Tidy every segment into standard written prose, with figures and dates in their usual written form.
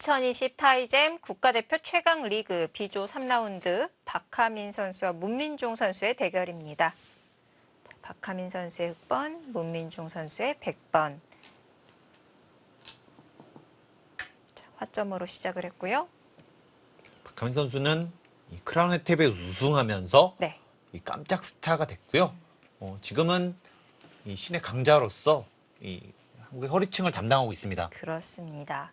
2020 타이잼 국가대표 최강 리그 B조 3라운드 박하민 선수와 문민종 선수의 대결입니다. 박하민 선수의 흑번, 문민종 선수의 100번. 자, 화점으로 시작을 했고요. 박하민 선수는 이 크라운 혜택에 우승하면서 네. 이 깜짝 스타가 됐고요. 지금은 이 신의 강자로서 이 한국의 허리층을 담당하고 있습니다. 그렇습니다.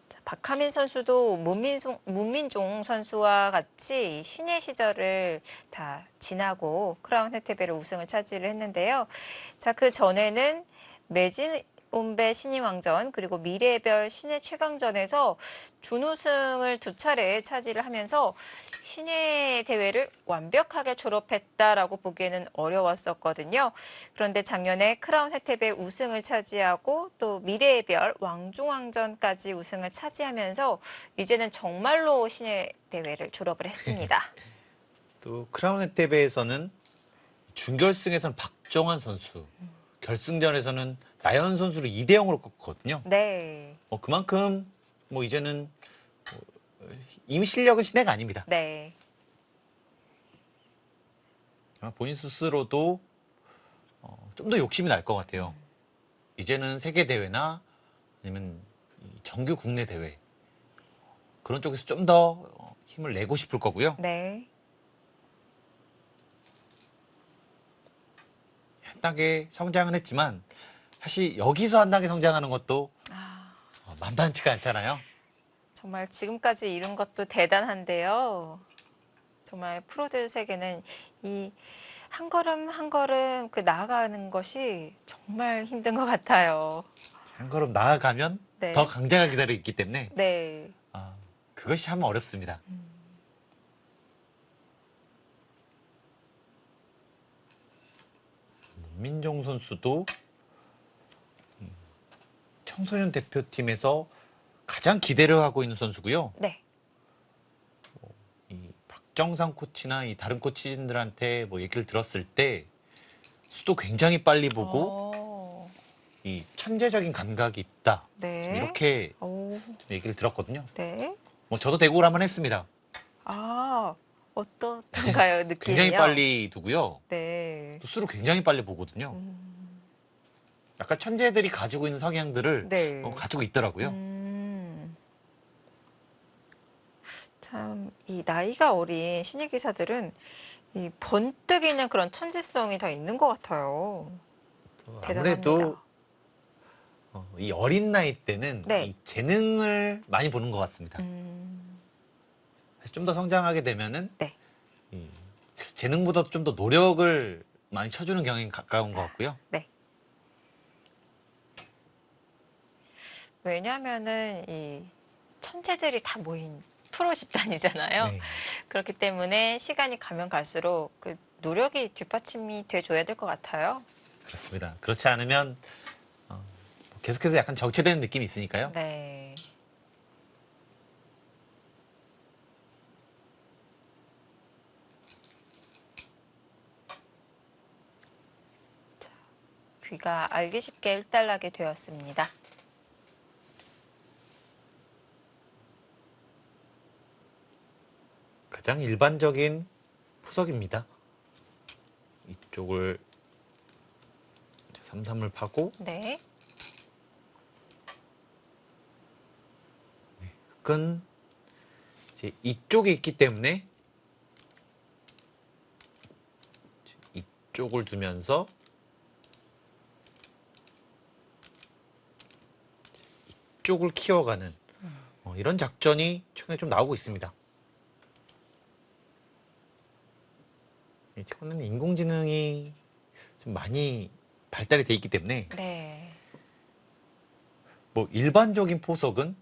자, 박하민 선수도 문민종 선수와 같이 신예 시절을 다 지나고 크라운 혜택배를 우승을 차지를 했는데요. 자, 그 전에는 매진온배 신인왕전 그리고 미래별 신예 최강전에서 준우승을 두 차례 차지를 하면서 신예 대회를 완벽하게 졸업했다라고 보기에는 어려웠었거든요. 그런데 작년에 크라운 혜택배 우승을 차지하고 또 미래별 왕중왕전까지 우승을 차지하면서 이제는 정말로 신예 대회를 졸업을 했습니다. 또 크라운 혜택에서는 준결승에서는 박정환 선수, 결승전에서는 나연 선수를 2대 0으로 꺾었거든요. 네. 그만큼 뭐 이제는 이미 실력은 신예가 아닙니다. 네. 본인 스스로도 좀 더 욕심이 날 것 같아요. 이제는 세계 대회나 아니면 정규 국내 대회 그런 쪽에서 좀 더 힘을 내고 싶을 거고요. 네. 한 단계 성장은 했지만 사실 여기서 한 단계 성장하는 것도 만만치가 않잖아요. 정말 지금까지 이룬 것도 대단한데요. 정말 프로들 세계는 이 한 걸음 한 걸음 그 나아가는 것이 정말 힘든 것 같아요. 한 걸음 나아가면 네. 더 강자가 기다리고 있기 때문에 네. 그것이 참 어렵습니다. 문민종 선수도 청소년 대표팀에서 가장 기대를 하고 있는 선수고요. 네. 이 박정상 코치나 이 다른 코치진들한테 뭐 얘기를 들었을 때 수도 굉장히 빨리 보고 이 천재적인 감각이 있다. 네. 이렇게 오. 좀 얘기를 들었거든요. 네. 뭐 저도 대구를 한번 했습니다. 어떻던가요, 느낌이요? 굉장히 빨리 두고요. 네. 또 수를 굉장히 빨리 보거든요. 약간 천재들이 가지고 있는 성향들을 네. 가지고 있더라고요. 참, 이 나이가 어린 신예 기사들은 이 번뜩이는 그런 천재성이 다 있는 것 같아요. 대단합니다. 아무래도 이 어린 나이 때는 네. 이 재능을 많이 보는 것 같습니다. 사실 좀 더 성장하게 되면은 네. 이 재능보다 좀 더 노력을 많이 쳐주는 경향이 가까운 것 같고요. 네. 왜냐하면은 이 천재들이 다 모인 프로 집단이잖아요. 네. 그렇기 때문에 시간이 가면 갈수록 그 노력이 뒷받침이 돼줘야 될 것 같아요. 그렇습니다. 그렇지 않으면 계속해서 약간 정체되는 느낌이 있으니까요. 네. 자, 귀가 알기 쉽게 일단락이 되었습니다. 가장 일반적인 포석입니다. 이쪽을 3-3을 파고 네. 흑은 이제 이쪽에 있기 때문에 이쪽을 두면서 이쪽을 키워가는 이런 작전이 최근에 좀 나오고 있습니다. 최근에는 인공지능이 좀 많이 발달이 돼 있기 때문에 네. 뭐 일반적인 포석은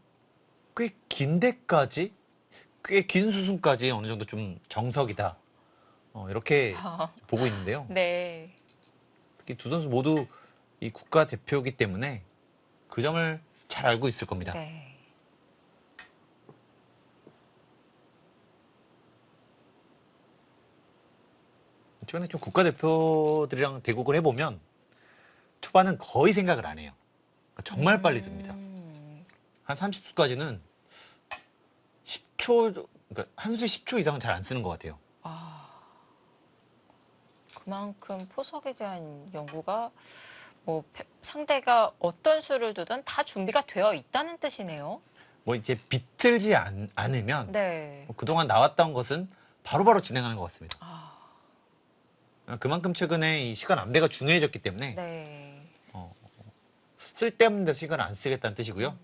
꽤 긴 데까지 꽤 긴 수순까지 어느 정도 좀 정석이다 이렇게 보고 있는데요. 네. 특히 두 선수 모두 이 국가 대표이기 때문에 그 점을 잘 알고 있을 겁니다. 네. 최근에 좀 국가대표들이랑 대국을 해보면 초반은 거의 생각을 안 해요. 정말 빨리 둡니다. 한 30수까지는 10초, 그러니까 한 수에 10초 이상은 잘 안 쓰는 것 같아요. 그만큼 포석에 대한 연구가 뭐 상대가 어떤 수를 두든 다 준비가 되어 있다는 뜻이네요. 뭐 이제 비틀지 않으면 네. 뭐 그동안 나왔던 것은 바로바로 진행하는 것 같습니다. 아, 그만큼 최근에 이 시간 안배가 중요해졌기 때문에 네. 쓸데없는 데 시간을 안 쓰겠다는 뜻이고요.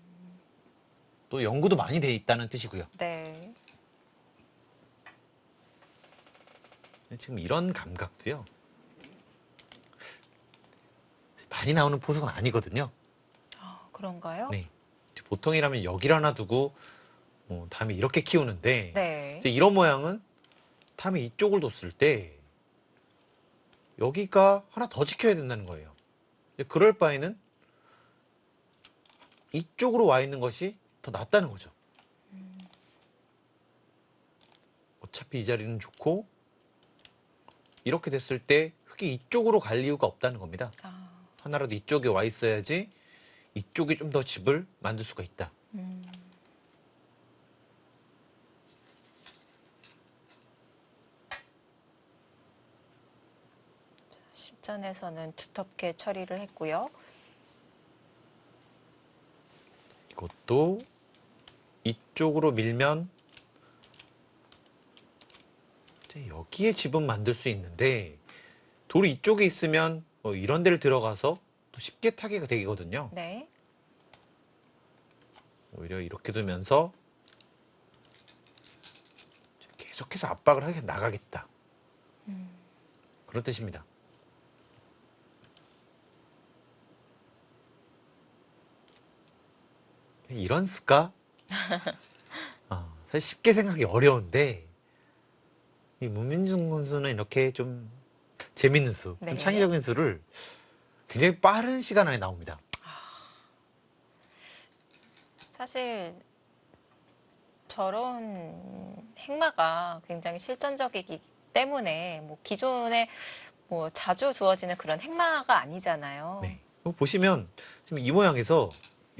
또 연구도 많이 돼 있다는 뜻이고요. 네. 지금 이런 감각도요. 많이 나오는 포석은 아니거든요. 아, 그런가요? 네. 보통이라면 여기를 하나 두고 다음에 이렇게 키우는데 네. 이제 이런 모양은 다음에 이쪽을 뒀을 때 여기가 하나 더 지켜야 된다는 거예요. 이제 그럴 바에는 이쪽으로 와 있는 것이 더 낫다는 거죠. 어차피 이 자리는 좋고 이렇게 됐을 때 흙이 이쪽으로 갈 이유가 없다는 겁니다. 아, 하나라도 이쪽에 와 있어야지 이쪽에 좀 더 집을 만들 수가 있다. 십전에서는 두텁게 처리를 했고요. 이것도 이쪽으로 밀면 이제 여기에 집은 만들 수 있는데 돌이 이쪽에 있으면 뭐 이런 데를 들어가서 또 쉽게 타개가 되거든요. 네. 오히려 이렇게 두면서 계속해서 압박을 하게 나가겠다. 그런 뜻입니다. 이런 수가 사실 쉽게 생각하기 어려운데 이 문민중 선수는 이렇게 좀 재밌는 수, 네. 좀 창의적인 수를 굉장히 빠른 시간 안에 나옵니다. 사실 저런 행마가 굉장히 실전적이기 때문에 뭐 기존에 뭐 자주 두어지는 그런 행마가 아니잖아요. 네. 보시면 지금 이 모양에서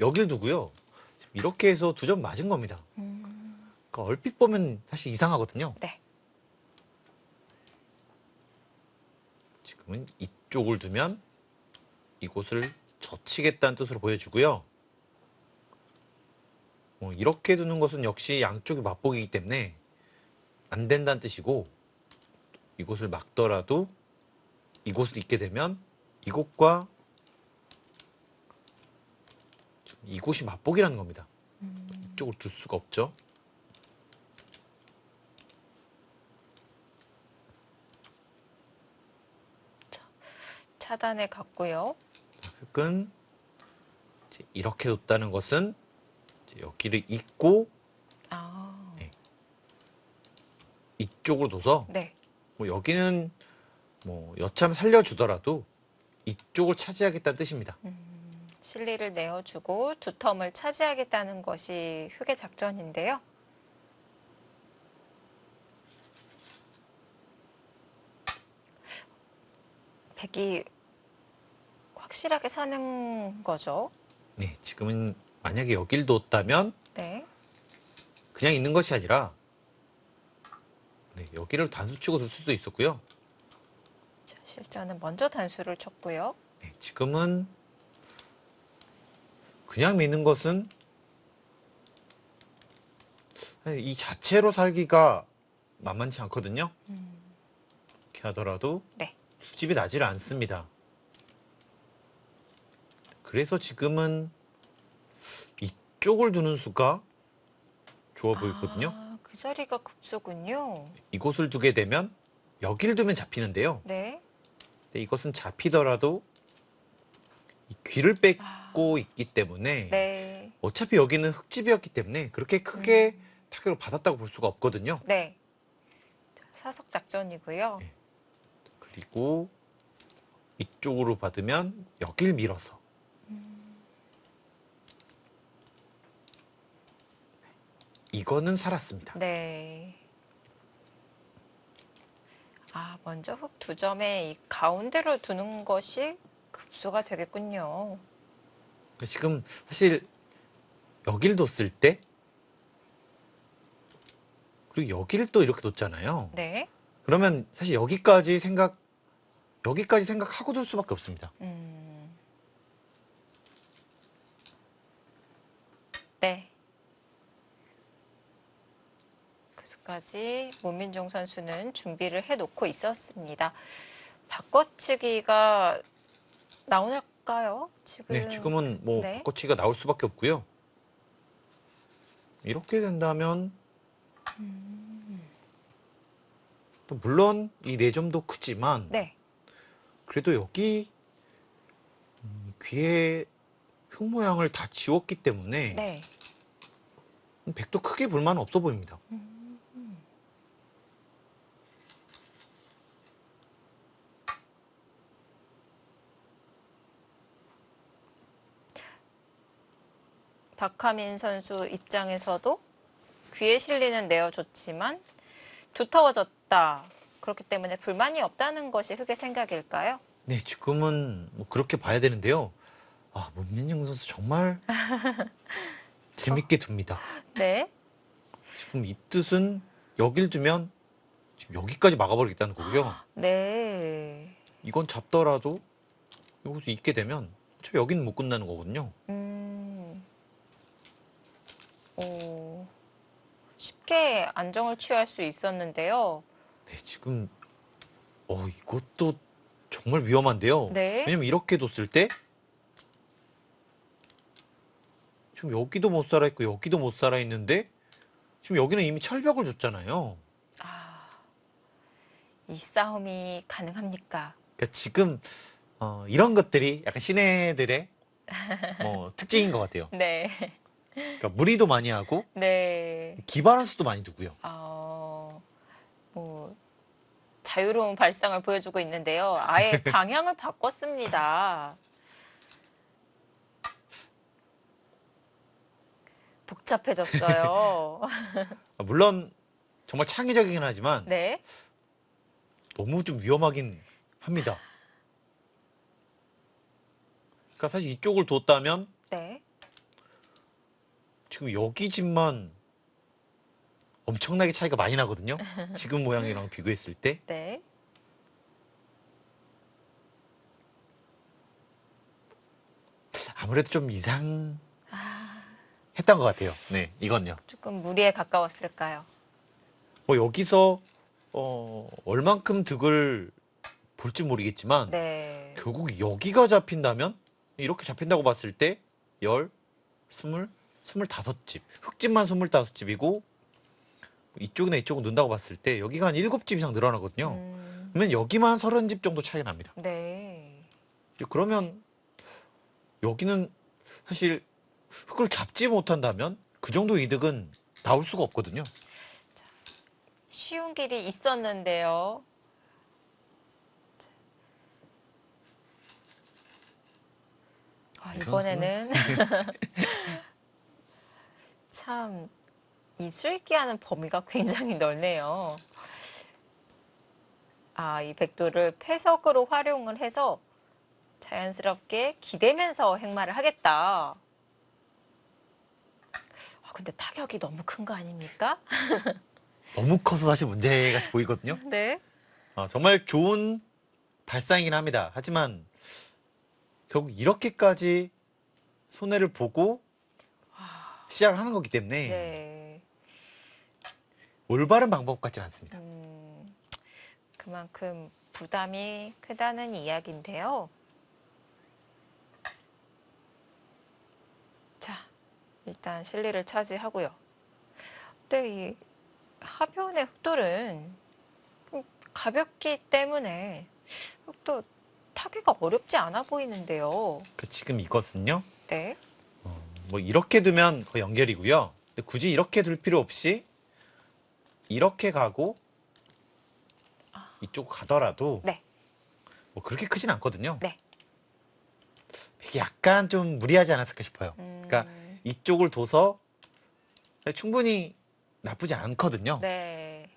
여길 두고요. 지금 이렇게 해서 2점 맞은 겁니다. 그러니까 얼핏 보면 사실 이상하거든요. 네. 지금은 이쪽을 두면 이곳을 젖히겠다는 뜻으로 보여주고요. 이렇게 두는 것은 역시 양쪽이 맞보기이기 때문에 안 된다는 뜻이고 이곳을 막더라도 이곳을 잇게 되면 이곳과 이곳이 맞보기라는 겁니다. 이쪽을 둘 수가 없죠. 차단해 갔고요. 흙은 이렇게 뒀다는 것은 이제 여기를 잇고 아, 이쪽으로 둬서 네. 뭐 여기는 뭐 여차하면 살려주더라도 이쪽을 차지하겠다는 뜻입니다. 실리를 내어주고 두 텀을 차지하겠다는 것이 흑의 작전인데요. 백이 확실하게 사는 거죠. 네, 지금은 만약에 여길 뒀다면 네. 그냥 있는 것이 아니라 네, 여기를 단수치고 둘 수도 있었고요. 자, 실전은 먼저 단수를 쳤고요. 네, 지금은 그냥 미는 것은 이 자체로 살기가 만만치 않거든요. 이렇게 하더라도 네. 수집이 나질 않습니다. 그래서 지금은 이쪽을 두는 수가 좋아 보이거든요. 아, 그 자리가 급소군요. 이곳을 두게 되면 여기를 두면 잡히는데요. 네. 근데 이것은 잡히더라도 이 귀를 뺏고 있기 때문에 네. 어차피 여기는 흙집이었기 때문에 그렇게 크게 타격을 받았다고 볼 수가 없거든요. 네. 자, 사석 작전이고요. 네. 그리고 이쪽으로 받으면 여길 밀어서 이거는 살았습니다. 네. 아, 먼저 흙 두 점에 이 가운데로 두는 것이 급소가 되겠군요. 지금 사실 여길 뒀을 때 그리고 여기를 또 이렇게 뒀잖아요. 네. 그러면 사실 여기까지 생각하고 둘 수밖에 없습니다. 네. 그 수까지 문민종 선수는 준비를 해놓고 있었습니다. 바꿔치기가 나올까요? 지금. 네, 지금은 뭐 네. 바꿔치기가 나올 수밖에 없고요. 이렇게 된다면 또 물론 이 4점도 크지만 네. 그래도 여기 귀에 흙 모양을 다 지웠기 때문에 네. 백도 크게 불만은 없어 보입니다. 박하민 선수 입장에서도 귀에 실리는 내어줬지만 두터워졌다. 그렇기 때문에 불만이 없다는 것이 흙의 생각일까요? 네, 지금은 뭐 그렇게 봐야 되는데요. 아, 문민영 선수 정말 재밌게 둡니다. 네. 지금 이 뜻은 여길 두면 지금 여기까지 막아버리겠다는 거고요. 네. 이건 잡더라도 여기서 있게 되면 어차피 여기는 못 끝나는 거거든요. 오, 쉽게 안정을 취할 수 있었는데요. 네, 지금 이것도 정말 위험한데요. 네. 왜냐면 이렇게 뒀을 때 지금 여기도 못 살아 있고 여기도 못 살아 있는데 지금 여기는 이미 철벽을 줬잖아요. 이 싸움이 가능합니까? 그러니까 지금 이런 것들이 약간 신예들의 특징인 것 같아요. 네. 그러니까 무리도 많이 하고 네. 기발한 수도 많이 두고요. 뭐 자유로운 발상을 보여주고 있는데요. 아예 방향을 바꿨습니다. 복잡해졌어요. 물론 정말 창의적이긴 하지만 네. 너무 좀 위험하긴 합니다. 그러니까 사실 이쪽을 뒀다면 네. 지금 여기 집만 엄청나게 차이가 많이 나거든요. 지금 모양이랑 비교했을 때. 네. 아무래도 좀 이상했던 것 같아요. 네, 이건요. 조금 무리에 가까웠을까요? 여기서 얼만큼 득을 볼지 모르겠지만 네. 결국 여기가 잡힌다면 이렇게 잡힌다고 봤을 때 10, 20, 25집 흑집만 25집이고 이쪽이나 이쪽은 넣는다고 봤을 때 여기가 한 7집 이상 늘어나거든요. 그러면 여기만 30집 정도 차이가 납니다. 네. 그러면 여기는 사실 흙을 잡지 못한다면 그 정도 이득은 나올 수가 없거든요. 쉬운 길이 있었는데요. 이번에는 참 이 수익기하는 범위가 굉장히 넓네요. 이 백도를 패석으로 활용을 해서 자연스럽게 기대면서 행마를 하겠다. 근데 타격이 너무 큰 거 아닙니까? 너무 커서 사실 문제가 보이거든요. 네. 정말 좋은 발상이긴 합니다. 하지만 결국 이렇게까지 손해를 보고 시작을 하는 거기 때문에 네. 올바른 방법 같지는 않습니다. 그만큼 부담이 크다는 이야기인데요. 자, 일단 실리를 차지하고요. 근데 이 하변의 흑돌은 좀 가볍기 때문에 흑돌 타기가 어렵지 않아 보이는데요. 지금 이것은요. 네. 뭐 이렇게 두면 거의 연결이고요. 근데 굳이 이렇게 둘 필요 없이 이렇게 가고 이쪽 가더라도 네. 뭐 그렇게 크진 않거든요. 네. 이게 약간 좀 무리하지 않았을까 싶어요. 그러니까 이쪽을 둬서 충분히 나쁘지 않거든요. 네.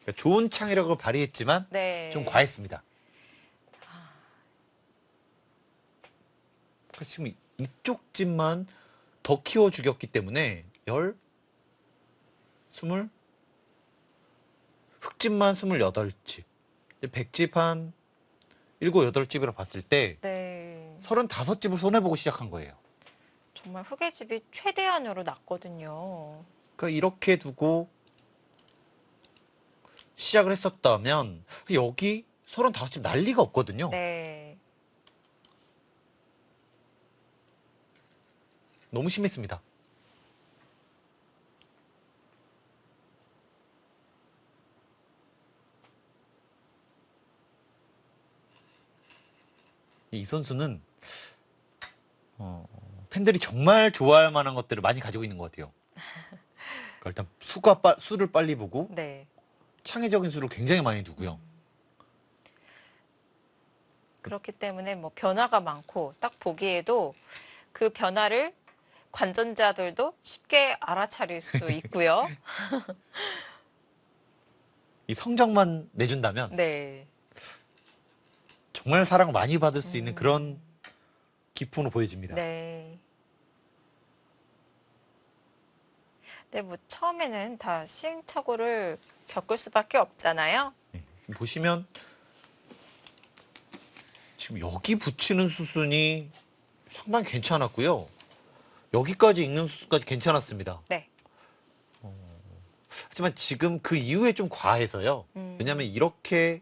그러니까 좋은 창의력을 발휘했지만 네. 좀 과했습니다. 지금 이쪽 집만 더 키워 죽였기 때문에 흑집만 28집, 백집 한 7, 8집이라 봤을 때 네. 35집을 손해보고 시작한 거예요. 정말 흑의 집이 최대한으로 났거든요. 그러니까 이렇게 두고 시작을 했었다면 여기 35집 날 리가 없거든요. 네. 너무 심했습니다. 이 선수는 팬들이 정말 좋아할 만한 것들을 많이 가지고 있는 것 같아요. 그러니까 일단 수를 빨리 보고 네. 창의적인 수를 굉장히 많이 두고요. 그렇기 때문에 뭐 변화가 많고 딱 보기에도 그 변화를 관전자들도 쉽게 알아차릴 수 있고요. 이 성적만 내준다면 네. 정말 사랑을 많이 받을 수 있는 그런 기품으로 보여집니다. 네. 네, 뭐 처음에는 다 시행착오를 겪을 수밖에 없잖아요. 네, 보시면 지금 여기 붙이는 수순이 상당히 괜찮았고요. 여기까지 읽는 수순까지 괜찮았습니다. 네. 하지만 지금 그 이후에 좀 과해서요. 왜냐하면 이렇게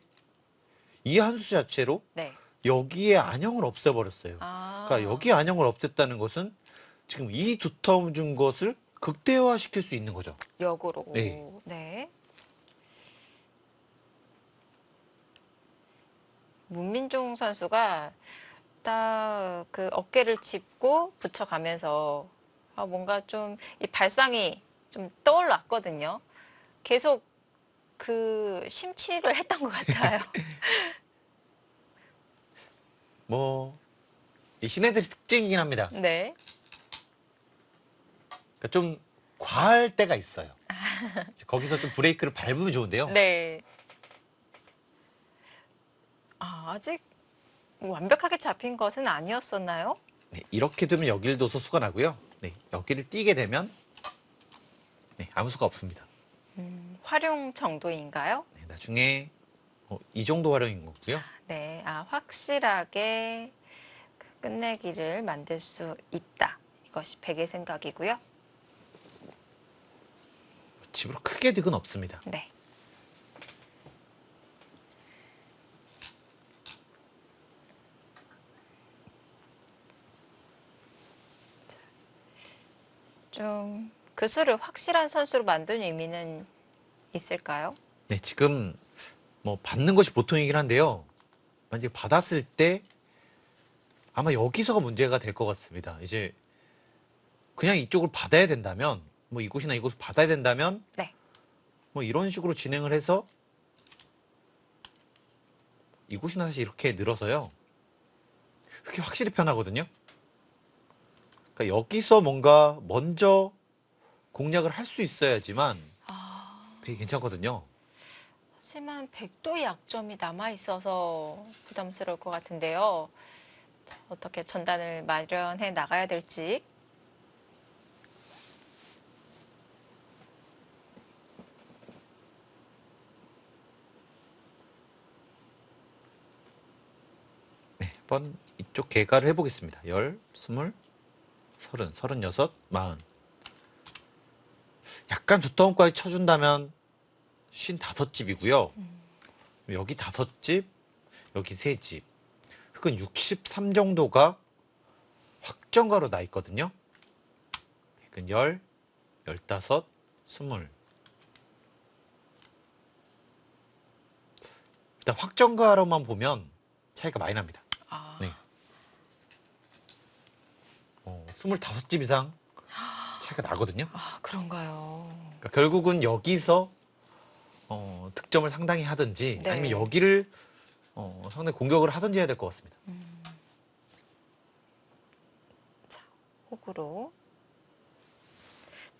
이 한 수 자체로 네. 여기에 안형을 없애버렸어요. 아. 그러니까 여기 안형을 없앴다는 것은 지금 이 두터움 준 것을 극대화시킬 수 있는 거죠. 역으로. 네. 네. 문민종 선수가 딱 그 어깨를 짚고 붙여가면서 뭔가 좀 이 발상이 좀 떠올랐거든요. 계속 그 심취를 했던 것 같아요. 이 신애들의 특징이긴 합니다. 네. 그러니까 좀 과할 때가 있어요. 거기서 좀 브레이크를 밟으면 좋은데요. 네. 아직 완벽하게 잡힌 것은 아니었었나요? 네, 이렇게 되면 여기를 둬서 수가 나고요. 네, 여기를 띄게 되면 네, 아무 수가 없습니다. 활용 정도인가요? 네, 나중에 이 정도 활용인 거고요. 네. 확실하게 끝내기를 만들 수 있다. 이것이 백의 생각이고요. 집으로 크게 득은 없습니다. 네. 좀 그 수를 확실한 선수로 만든 의미는 있을까요? 네, 지금 받는 것이 보통이긴 한데요. 만약에 받았을 때 아마 여기서가 문제가 될 것 같습니다. 이제 그냥 이쪽을 받아야 된다면 이곳이나 이곳을 받아야 된다면 네. 이런 식으로 진행을 해서 이곳이나 사실 이렇게 늘어서요. 그게 확실히 편하거든요. 그러니까 여기서 뭔가 먼저 공략을 할 수 있어야지만 되게 괜찮거든요. 하지만 백도의 약점이 남아 있어서 부담스러울 것 같은데요. 어떻게 전단을 마련해 나가야 될지. 네, 한번 이쪽 개가를 해보겠습니다. 10, 20, 30, 36, 40. 약간 두터움까지 쳐준다면 55집이고요. 여기 5집, 여기 3집. 흑은 63 정도가 확정가로 나 있거든요. 흑은 10, 15, 20. 일단 확정가로만 보면 차이가 많이 납니다. 네. 25집 이상 차이가 나거든요. 그런가요? 그러니까 결국은 여기서 득점을 상당히 하든지 네. 아니면 여기를 상당히 공격을 하든지 해야 될 것 같습니다. 자, 호구로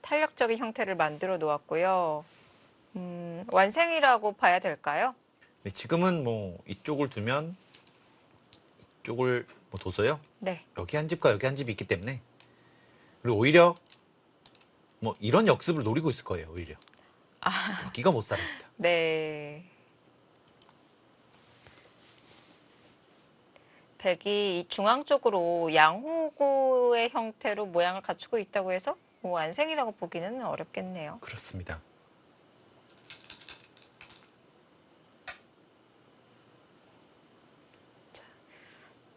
탄력적인 형태를 만들어 놓았고요. 완성이라고 봐야 될까요? 네, 지금은 이쪽을 두면 이쪽을 뭐 둬서요. 네. 여기 한 집과 여기 한 집이 있기 때문에 그리고 오히려 뭐 이런 역습을 노리고 있을 거예요. 오히려 여기가 못 살아있다. 네. 백이 이 중앙 쪽으로 양호구의 형태로 모양을 갖추고 있다고 해서 뭐 완생이라고 보기는 어렵겠네요. 그렇습니다.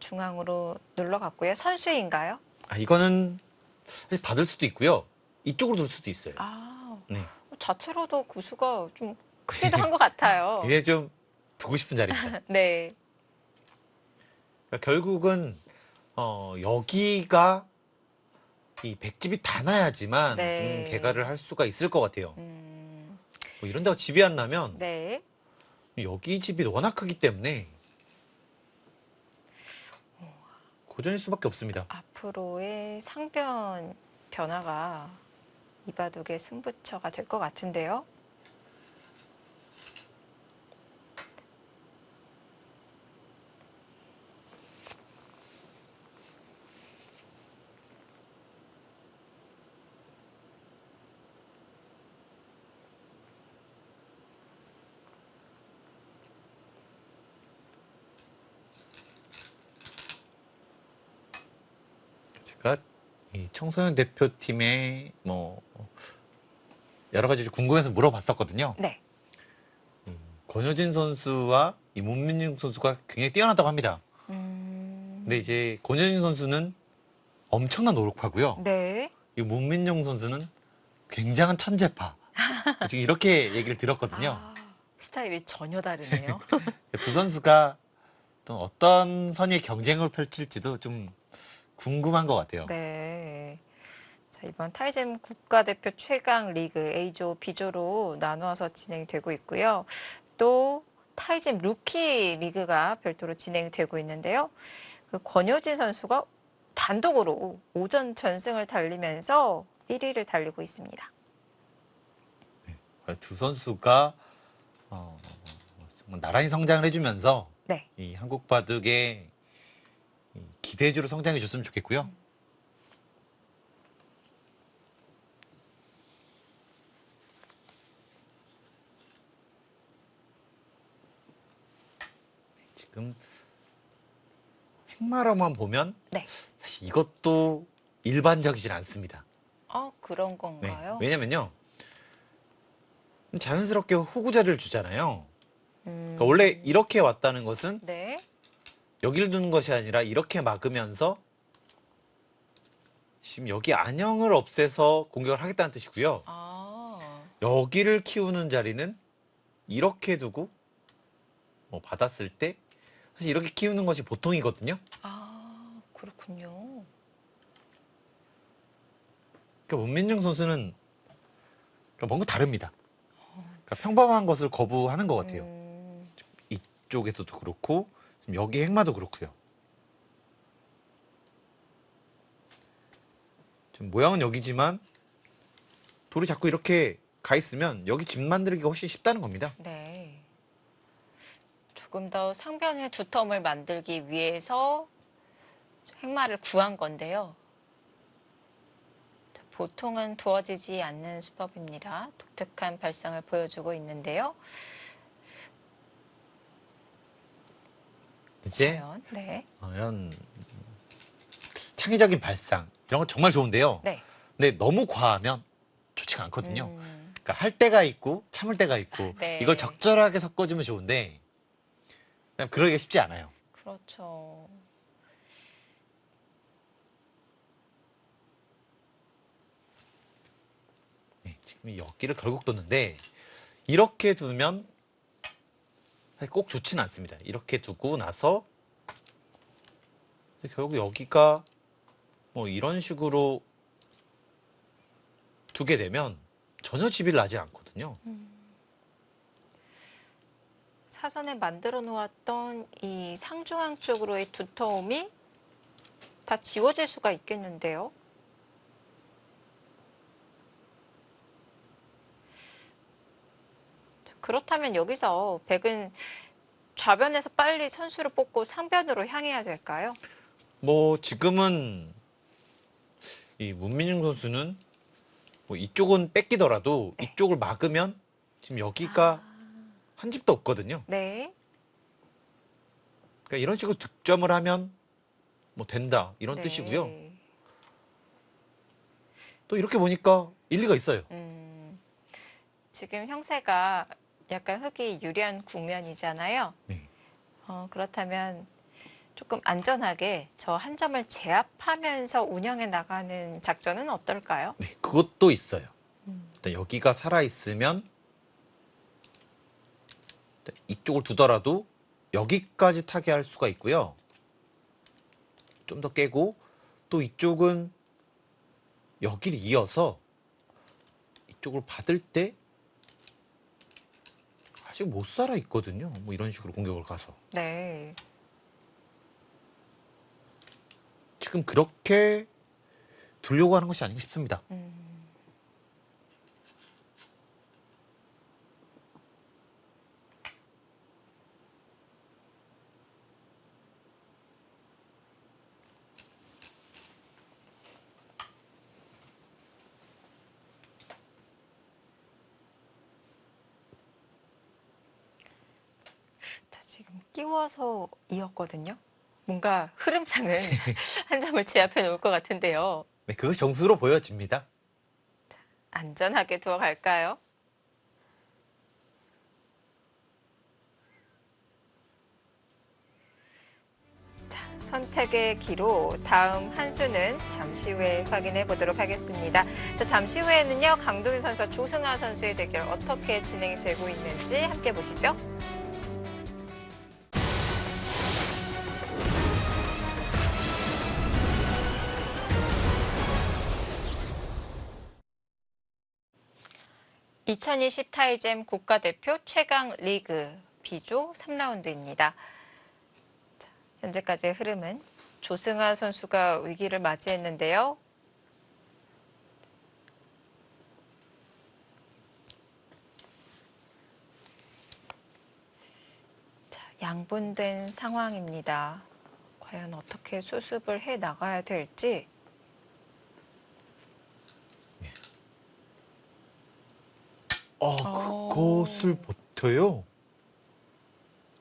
중앙으로 눌러갔고요. 선수인가요? 이거는 사실 받을 수도 있고요. 이쪽으로 둘 수도 있어요. 네. 자체로도 구수가 좀 크기도 한 것 같아요. 이게 좀 두고 싶은 자리입니다. 네. 그러니까 결국은 여기가 이 백집이 다 나야지만 네. 좀 개가를 할 수가 있을 것 같아요. 음, 뭐 이런 데가 집이 안 나면 네. 여기 집이 워낙 크기 때문에 고전일 수밖에 없습니다. 앞으로의 상변 변화가 이바둑의 승부처가 될 것 같은데요. 제가 이 청소년 대표팀에 뭐 여러 가지 궁금해서 물어봤었거든요. 네. 권효진 선수와 이 문민중 선수가 굉장히 뛰어나다고 합니다. 근데 이제 권효진 선수는 엄청난 노력파고요. 네. 이 문민중 선수는 굉장한 천재파. 지금 이렇게 얘기를 들었거든요. 스타일이 전혀 다르네요. 두 선수가 또 어떤 선의 경쟁을 펼칠지도 좀 궁금한 것 같아요. 네. 자, 이번 타이젠 국가대표 최강 리그 A조, B조로 나누어서 진행이 되고 있고요. 또 타이젠 루키 리그가 별도로 진행이 되고 있는데요. 그 권효진 선수가 단독으로 오전 전승을 달리면서 1위를 달리고 있습니다. 두 선수가 나란히 성장을 해주면서 네. 이 한국 바둑의 기대주로 성장해 줬으면 좋겠고요. 지금 횡마로만 보면 네. 사실 이것도 일반적이진 않습니다. 그런 네. 건가요? 왜냐면요. 자연스럽게 호구자리를 주잖아요. 음, 그러니까 원래 이렇게 왔다는 것은 네. 여기를 두는 것이 아니라 이렇게 막으면서 지금 여기 안형을 없애서 공격을 하겠다는 뜻이고요. 여기를 키우는 자리는 이렇게 두고 받았을 때 사실 이렇게 키우는 것이 보통이거든요. 그렇군요. 그러니까 문민중 선수는 뭔가 다릅니다. 그러니까 평범한 것을 거부하는 것 같아요. 이쪽에서도 그렇고 지금 여기 행마도 그렇고요. 지금 모양은 여기지만 돌이 자꾸 이렇게 가 있으면 여기 집 만들기가 훨씬 쉽다는 겁니다. 네. 조금 더 상변의 두텀을 만들기 위해서 행마를 구한 건데요. 보통은 두어지지 않는 수법입니다. 독특한 발상을 보여주고 있는데요. 이제 과연, 네. 이런 창의적인 발상 이런 거 정말 좋은데요. 네. 근데 너무 과하면 좋지가 않거든요. 그러니까 할 때가 있고 참을 때가 있고 네. 이걸 적절하게 섞어주면 좋은데 그냥 그러기가 쉽지 않아요. 그렇죠. 네, 지금 여기를 결국 뒀는데 이렇게 두면 사실 꼭 좋지는 않습니다. 이렇게 두고 나서 결국 여기가 뭐 이런 식으로 두게 되면 전혀 집이 나지 않거든요. 사전에 만들어 놓았던 이 상중앙 쪽으로의 두터움이 다 지워질 수가 있겠는데요. 그렇다면 여기서 백은 좌변에서 빨리 선수를 뽑고 상변으로 향해야 될까요? 뭐 지금은 이 문민중 선수는 뭐 이쪽은 뺏기더라도 네. 이쪽을 막으면 지금 여기가 한 집도 없거든요. 네. 그러니까 이런 식으로 득점을 하면 뭐 된다 이런 네. 뜻이고요. 또 이렇게 보니까 일리가 있어요. 지금 형세가 약간 흑이 유리한 국면이잖아요. 네. 그렇다면 조금 안전하게 저 한 점을 제압하면서 운영해 나가는 작전은 어떨까요? 네, 그것도 있어요. 일단 여기가 살아 있으면 이쪽을 두더라도 여기까지 타게 할 수가 있고요. 좀 더 깨고 또 이쪽은 여기를 이어서 이쪽을 받을 때 아직 못 살아 있거든요. 뭐 이런 식으로 공격을 가서 네. 지금 그렇게 두려고 하는 것이 아닌가 싶습니다. 자, 지금 끼워서 이었거든요. 뭔가 흐름상은 한 점을 제압해 놓을 것 같은데요. 네, 그것이 정수로 보여집니다. 안전하게 두어 갈까요? 자, 선택의 기로 다음 한 수는 잠시 후에 확인해 보도록 하겠습니다. 자, 잠시 후에는요, 강동윤 선수와 조승아 선수의 대결 어떻게 진행이 되고 있는지 함께 보시죠. (2020) 타이잼 국가대표 최강 리그 B조 3라운드입니다. 자, 현재까지의 흐름은 조승아 선수가 위기를 맞이했는데요. 자, 양분된 상황입니다. 과연 어떻게 수습을 해 나가야 될지. 그것을 버텨요?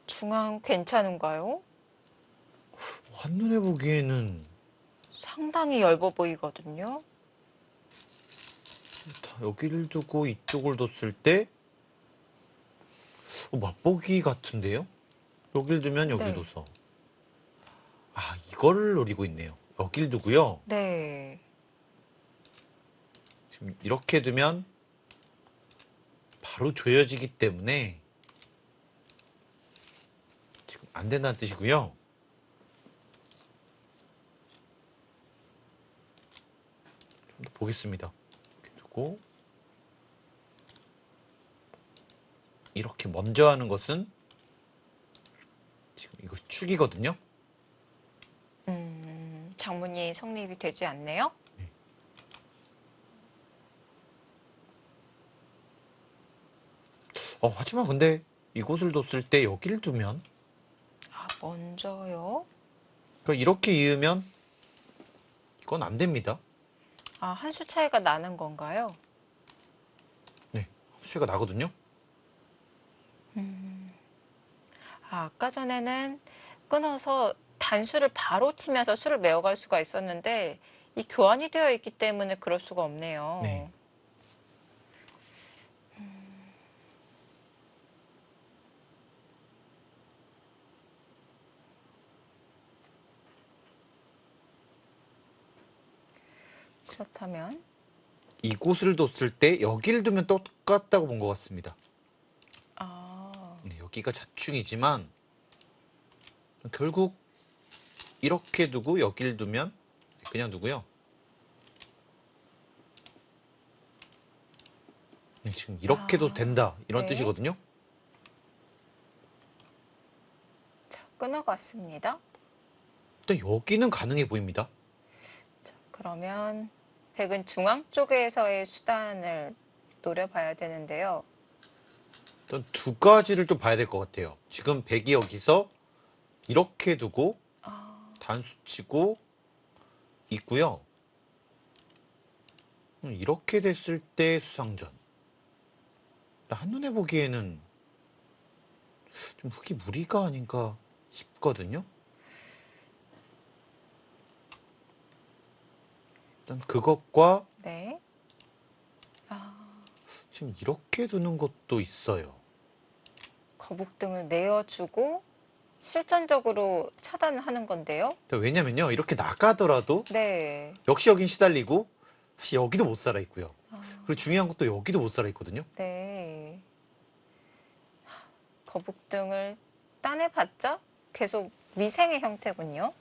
중앙 괜찮은가요? 한눈에 보기에는 상당히 얇아 보이거든요. 여기를 두고 이쪽을 뒀을 때 맛보기 같은데요? 여길 두면 여길 네. 둬서 이거를 노리고 있네요. 여길 두고요. 네. 지금 이렇게 두면 바로 조여지기 때문에 지금 안 된다는 뜻이고요. 좀 더 보겠습니다. 이렇게 두고 이렇게 먼저 하는 것은 지금 이것이 축이거든요. 장문이 성립이 되지 않네요. 하지만 근데 이곳을 뒀을 때 여기를 두면 먼저요? 그러니까 이렇게 이으면 이건 안 됩니다. 한 수 차이가 나는 건가요? 네, 수치가 나거든요. 아까 전에는 끊어서 단수를 바로 치면서 수를 메워갈 수가 있었는데 이 교환이 되어 있기 때문에 그럴 수가 없네요. 네. 그렇다면 이곳을 뒀을 때 여기를 두면 똑같다고 본 것 같습니다. 네, 여기가 자충이지만 결국 이렇게 두고 여기를 두면 그냥 두고요. 네, 지금 이렇게도 된다 이런 네. 뜻이거든요. 자, 끊어갔습니다. 일단 여기는 가능해 보입니다. 자, 그러면 백은 중앙 쪽에서의 수단을 노려봐야 되는데요. 일단 두 가지를 좀 봐야 될 것 같아요. 지금 백이 여기서 이렇게 두고 단수치고 있고요. 이렇게 됐을 때 수상전. 한눈에 보기에는 좀 흙이 무리가 아닌가 싶거든요. 일단 그것과 네. 아, 지금 이렇게 두는 것도 있어요. 거북등을 내어주고 실전적으로 차단을 하는 건데요. 왜냐면요, 이렇게 나가더라도 네. 역시 여긴 시달리고 사실 여기도 못 살아 있고요. 아, 그리고 중요한 것도 여기도 못 살아 있거든요. 네. 거북등을 따내봤자 계속 미생의 형태군요.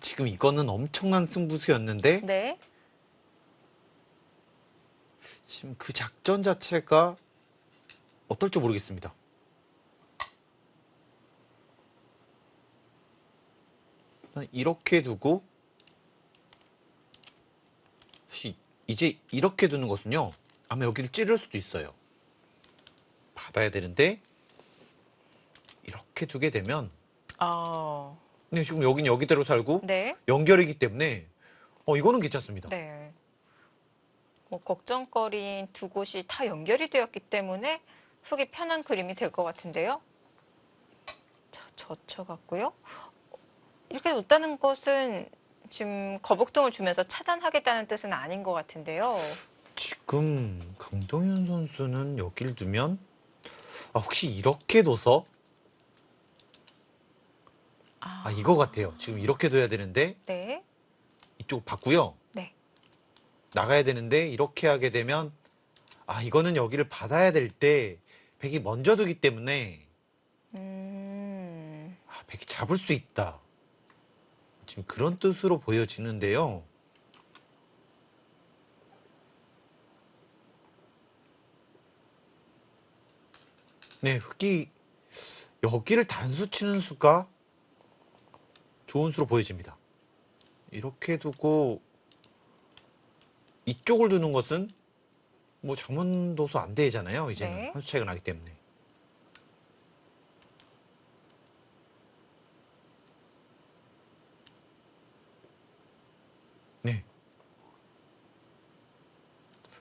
지금 이거는 엄청난 승부수였는데 네. 지금 그 작전 자체가 어떨지 모르겠습니다. 이렇게 두고 사실 이제 이렇게 두는 것은요, 아마 여기를 찌를 수도 있어요. 받아야 되는데 이렇게 두게 되면 아, 근데 지금 여긴 여기대로 살고 네. 연결이기 때문에 이거는 괜찮습니다. 네. 뭐 걱정거리인 두 곳이 다 연결이 되었기 때문에 흙이 편한 그림이 될 것 같은데요. 자, 젖혀갔고요. 이렇게 놓다는 것은 지금 거북등을 주면서 차단하겠다는 뜻은 아닌 것 같은데요. 지금 강동윤 선수는 여길 두면 혹시 이렇게 둬서 이거 같아요. 지금 이렇게 둬야 되는데 네. 이쪽 바꾸요. 네. 나가야 되는데 이렇게 하게 되면 이거는 여기를 받아야 될 때 백이 먼저 두기 때문에 백이 잡을 수 있다. 지금 그런 뜻으로 보여지는데요. 네, 흑이 여기를 단수 치는 수가 좋은 수로 보여집니다. 이렇게 두고 이쪽을 두는 것은 뭐 장문도수 안 되잖아요. 이제는 네. 한 수 차이가 나기 때문에. 네.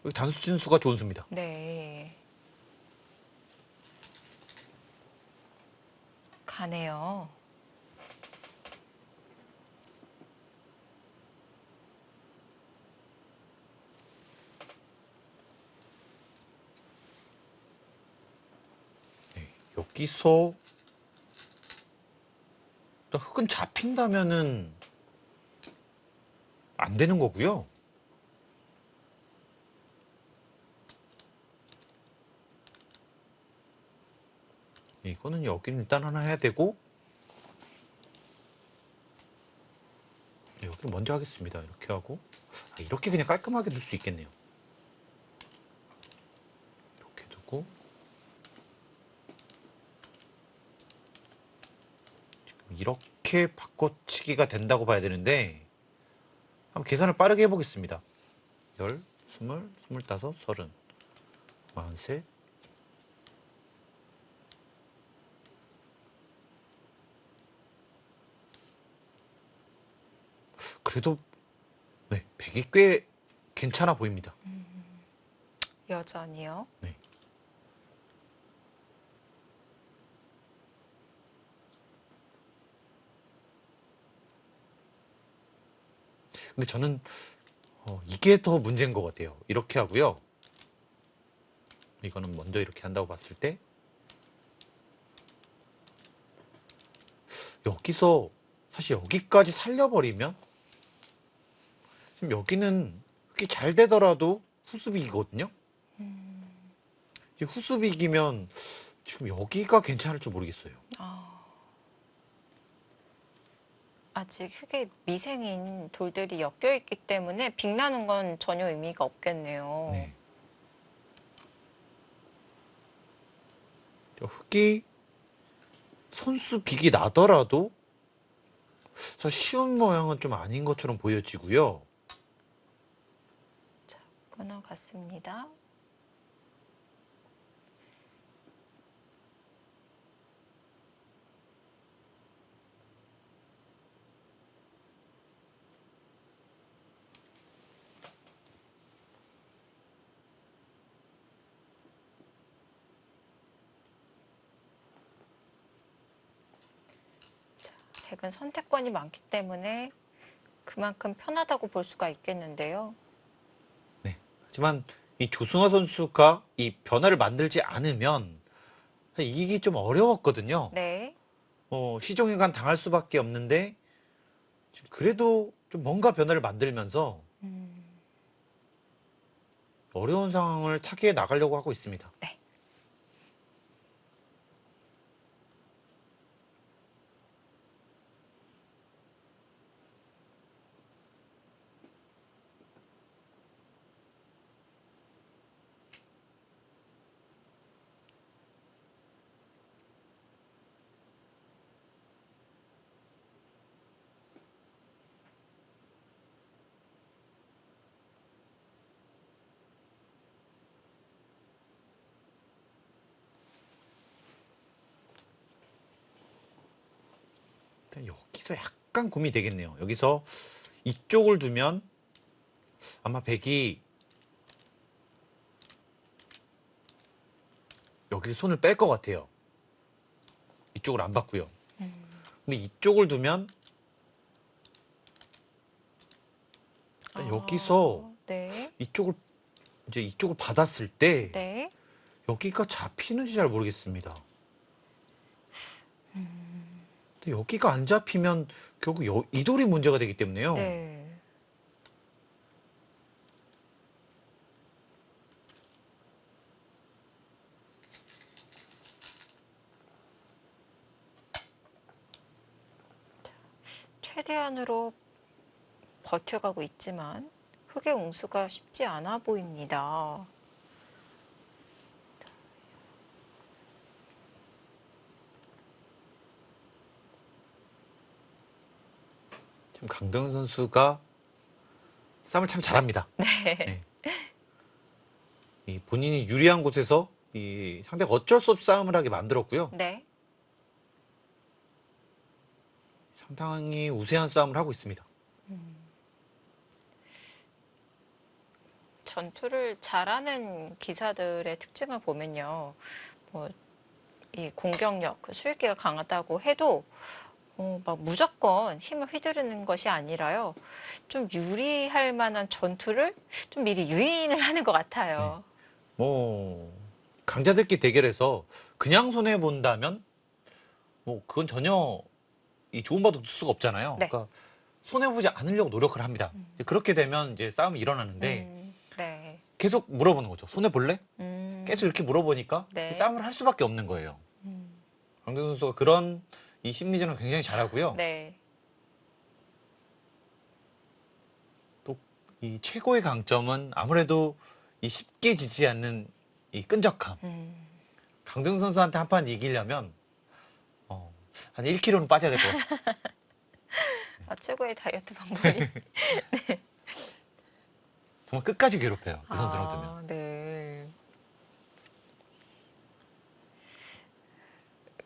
여기 단수 치는 수가 좋은 수입니다. 네. 가네요. 네. 여기서 흙은 잡힌다면은 안 되는 거고요. 이거는 여기는 일단 하나 해야 되고 여기를 먼저 하겠습니다. 이렇게 하고 이렇게 그냥 깔끔하게 둘 수 있겠네요. 이렇게 두고 지금 이렇게 바꿔치기가 된다고 봐야 되는데 한번 계산을 빠르게 해보겠습니다. 10, 20, 25, 30, 43. 그래도 네, 100이 꽤 괜찮아 보입니다. 여전히요. 네. 근데 저는 이게 더 문제인 것 같아요. 이렇게 하고요. 이거는 먼저 이렇게 한다고 봤을 때 여기서 사실 여기까지 살려버리면 지금 여기는 이렇게 잘 되더라도 후수비기거든요. 이제 후수비기면 지금 여기가 괜찮을지 모르겠어요. 아직 흙에 미생인 돌들이 엮여 있기 때문에 빛나는 건 전혀 의미가 없겠네요. 네. 흙이 손수빅이 나더라도 쉬운 모양은 좀 아닌 것처럼 보여지고요. 자, 끊어갔습니다. 잭은 선택권이 많기 때문에 그만큼 편하다고 볼 수가 있겠는데요. 네. 하지만 이 조승화 선수가 이 변화를 만들지 않으면 이기기 좀 어려웠거든요. 네. 시종일관 당할 수밖에 없는데 지금 그래도 좀 뭔가 변화를 만들면서 어려운 상황을 타개해 나가려고 하고 있습니다. 네. 여기서 약간 고민이 되겠네요. 여기서 이쪽을 두면 아마 백이 여기를 손을 뺄 것 같아요. 이쪽을 안 받고요. 근데 이쪽을 두면 일단 여기서 네. 이쪽을 받았을 때 네. 여기가 잡히는지 잘 모르겠습니다. 근데 여기가 안 잡히면 결국 이 돌이 문제가 되기 때문에요. 네. 최대한으로 버텨가고 있지만 흑의 웅수가 쉽지 않아 보입니다. 지금 강동현 선수가 싸움을 참 잘합니다. 네. 이 본인이 유리한 곳에서 이 상대가 어쩔 수 없이 싸움을 하게 만들었고요. 네. 상당히 우세한 싸움을 하고 있습니다. 전투를 잘하는 기사들의 특징을 보면요. 뭐, 이 공격력, 그 수익기가 강하다고 해도 막 무조건 힘을 휘두르는 것이 아니라요. 좀 유리할 만한 전투를 좀 미리 유인을 하는 것 같아요. 강자들끼리 대결해서 그냥 손해 본다면 그건 전혀 이 좋은 바도 둘 수가 없잖아요. 네. 그러니까 손해 보지 않으려고 노력을 합니다. 그렇게 되면 이제 싸움이 일어나는데 네. 계속 물어보는 거죠. 손해 볼래? 음, 계속 이렇게 물어보니까 네. 싸움을 할 수밖에 없는 거예요. 강동현 선수가 그런 이 심리전을 굉장히 잘하고요. 네. 또 이 최고의 강점은 아무래도 이 쉽게 지지 않는 이 끈적함. 강동현 선수한테 한 판 이기려면 한 1kg는 빠져야 될 것 같아요. 최고의 다이어트 방법이. 정말 끝까지 괴롭혀요. 이 선수랑 두면. 네.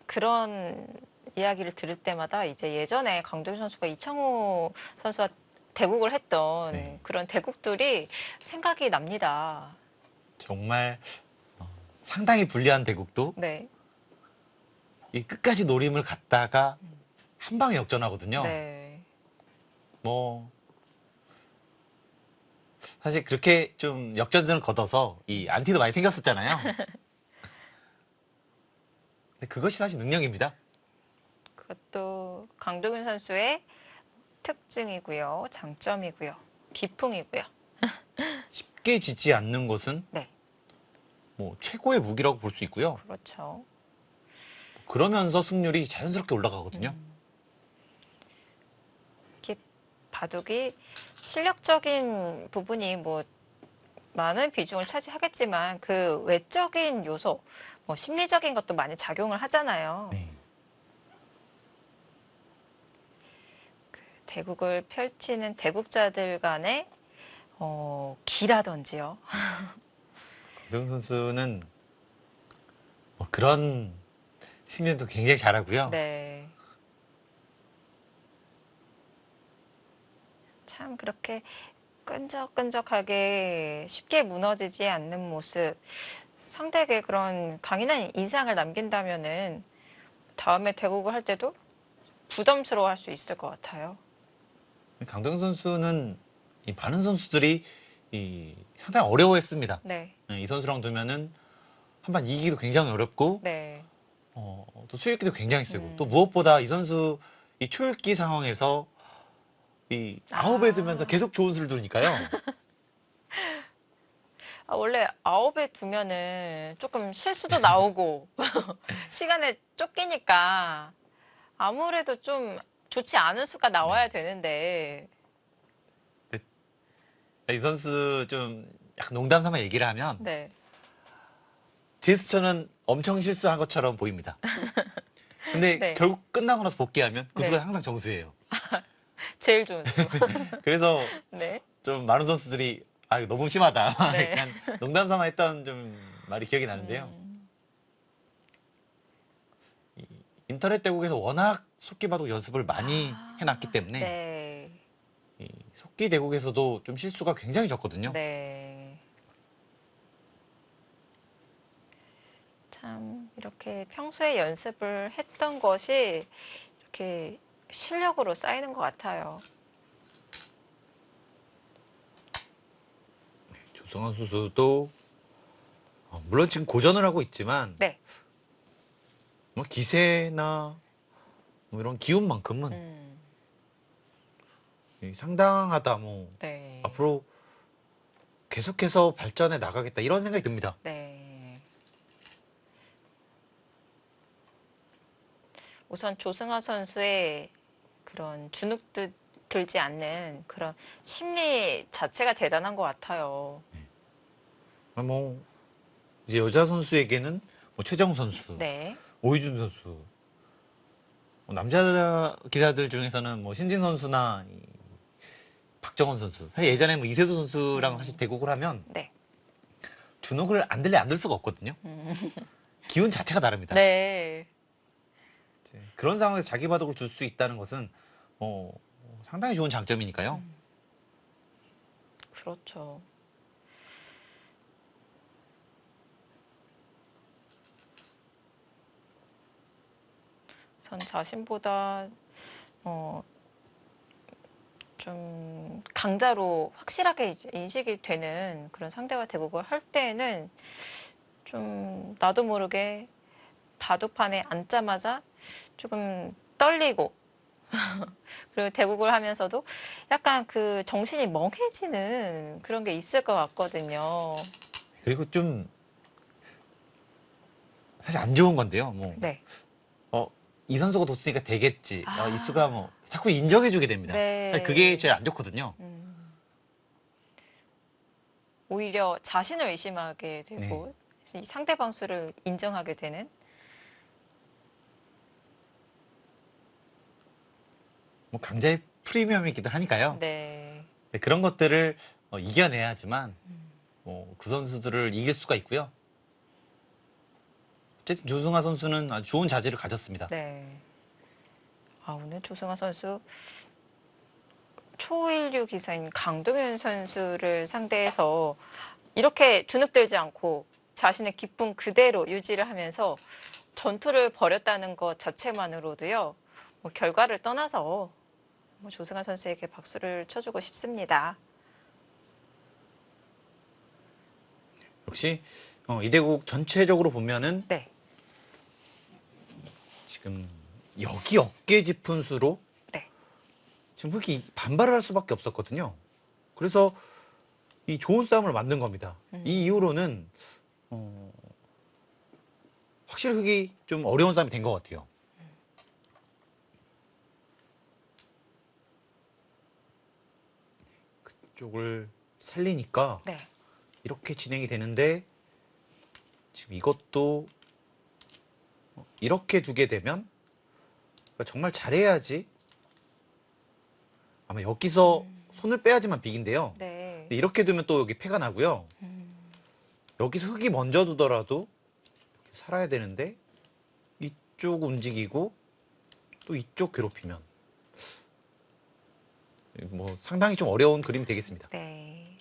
그런 이야기를 들을 때마다 이제 예전에 강동현 선수가 이창호 선수와 대국을 했던 네. 그런 대국들이 생각이 납니다. 정말 상당히 불리한 대국도 네. 이 끝까지 노림을 갔다가 한 방에 역전하거든요. 네. 사실 그렇게 좀 역전승을 거둬서 이 안티도 많이 생겼었잖아요. 근데 그것이 사실 능력입니다. 그것도 강동윤 선수의 특징이고요. 장점이고요. 기풍이고요. 쉽게 지지 않는 것은 네. 최고의 무기라고 볼 수 있고요. 그렇죠. 그러면서 승률이 자연스럽게 올라가거든요. 이렇게 바둑이 실력적인 부분이 많은 비중을 차지하겠지만 그 외적인 요소, 심리적인 것도 많이 작용을 하잖아요. 네. 대국을 펼치는 대국자들 간의 기라든지요. 강동현 선수는 그런 승률도 굉장히 잘하고요. 네. 참 그렇게 끈적끈적하게 쉽게 무너지지 않는 모습, 상대에게 그런 강인한 인상을 남긴다면은 다음에 대국을 할 때도 부담스러워할 수 있을 것 같아요. 강동현 선수는 이 많은 선수들이 상당히 어려워했습니다. 네, 이 선수랑 두면은 한 판 이기기도 굉장히 어렵고 네, 또 수익기도 굉장히 세고 또 음. 무엇보다 이 선수 이 초읽기 상황에서 이 아홉에 두면서 계속 좋은 수를 두니까요. 원래 아홉에 두면은 조금 실수도 나오고 시간에 쫓기니까 아무래도 좀 좋지 않은 수가 나와야 되는데 이 선수 좀 약간 농담 삼아 얘기를 하면 네, 제스처는 엄청 실수한 것처럼 보입니다. 근데 네, 결국 끝나고 나서 복귀하면 그 수가 네. 항상 정수예요. 제일 좋은 수. 그래서 네, 좀 많은 선수들이 아 이거 너무 심하다. 네. 약간 농담 삼아 했던 좀 말이 기억이 나는데요. 이 인터넷 대국에서 워낙 속기 바둑 연습을 많이 해놨기 때문에 네, 이 속기 대국에서도 좀 실수가 굉장히 적거든요. 네. 참 이렇게 평소에 연습을 했던 것이 이렇게 실력으로 쌓이는 것 같아요. 조성환 선수도 물론 지금 고전을 하고 있지만 네, 뭐 기세나 뭐 이런 기운만큼은 상당하다. 뭐 네, 앞으로 계속해서 발전해 나가겠다 이런 생각이 듭니다. 네. 우선 조승아 선수의 그런 들지 않는 그런 심리 자체가 대단한 것 같아요. 뭐 이제 여자 선수에게는 뭐 최정 선수, 네, 오희준 선수, 뭐 남자 기사들 중에서는 뭐 신진 선수나 이 박정원 선수. 사실 예전에 뭐 이세도 선수랑 사실 대국을 하면 네, 주눅을 안 들 수가 없거든요. 기운 자체가 다릅니다. 네, 이제 그런 상황에서 자기 바둑을 줄 수 있다는 것은 상당히 좋은 장점이니까요. 그렇죠. 전 자신보다 좀 강자로 확실하게 이제 인식이 되는 그런 상대와 대국을 할 때에는 좀 나도 모르게 바둑판에 앉자마자 조금 떨리고 그리고 대국을 하면서도 약간 그 정신이 멍해지는 그런 게 있을 것 같거든요. 그리고 좀 사실 안 좋은 건데요. 뭐 네. 이 선수가 뒀으니까 되겠지. 아. 이 수가 뭐 자꾸 인정해주게 됩니다. 네. 사실 그게 제일 안 좋거든요. 오히려 자신을 의심하게 되고 이 상대방 수를 인정하게 되는 뭐 강자의 프리미엄이기도 하니까요. 네. 네, 그런 것들을 이겨내야지만 그 선수들을 이길 수가 있고요. 어쨌든 조승아 선수는 아주 좋은 자질을 가졌습니다. 네. 오늘 조승아 선수 초일류 기사인 강동현 선수를 상대해서 이렇게 주눅들지 않고 자신의 기쁨 그대로 유지를 하면서 전투를 벌였다는 것 자체만으로도요, 뭐 결과를 떠나서 뭐 조승아 선수에게 박수를 쳐주고 싶습니다. 역시 이대국 전체적으로 보면은 네. 지금 여기 어깨 짚은 수로 네. 지금 흑이 반발을 할 수밖에 없었거든요. 그래서 이 좋은 싸움을 만든 겁니다. 이 이후로는 확실히 흑이 좀 어려운 싸움이 된 것 같아요. 그쪽을 살리니까 네. 이렇게 진행이 되는데 지금 이것도 이렇게 두게 되면 그러니까 정말 잘해야지 아마 여기서 손을 빼야지만 비긴데요. 네. 근데 이렇게 두면 또 여기 패가 나고요. 여기서 흑이 먼저 두더라도 이렇게 살아야 되는데 이쪽 움직이고 또 이쪽 괴롭히면 뭐 상당히 좀 어려운 그림이 되겠습니다. 네.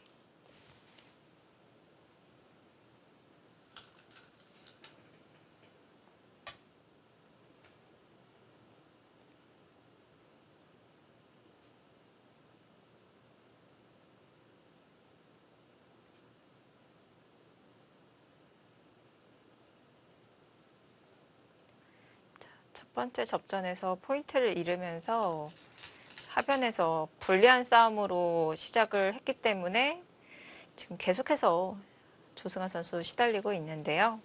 첫 번째 접전에서 포인트를 잃으면서 하변에서 불리한 싸움으로 시작을 했기 때문에 지금 계속해서 조승아 선수 시달리고 있는데요.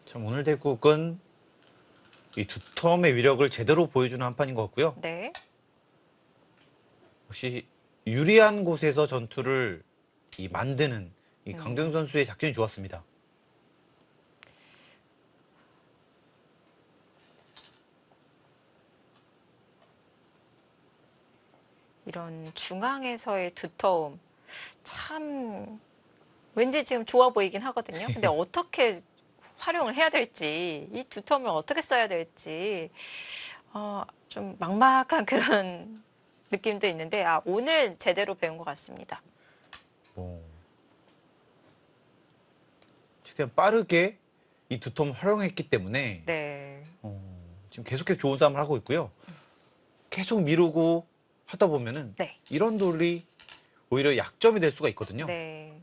참 오늘 대국은 이 두 텀의 위력을 제대로 보여주는 한 판인 것 같고요. 네. 역시 유리한 곳에서 전투를 만드는 이 강동윤 선수의 작전이 좋았습니다. 이런 중앙에서의 두터움 참 왠지 지금 좋아 보이긴 하거든요. 근데 어떻게 활용을 해야 될지, 이 두터움을 어떻게 써야 될지 좀 막막한 그런 느낌도 있는데 오늘 제대로 배운 것 같습니다. 최대한 빠르게 이 두 텀을 활용했기 때문에 네. 지금 계속해서 좋은 싸움을 하고 있고요. 계속 미루고 하다 보면은 네. 이런 돌이 오히려 약점이 될 수가 있거든요. 네.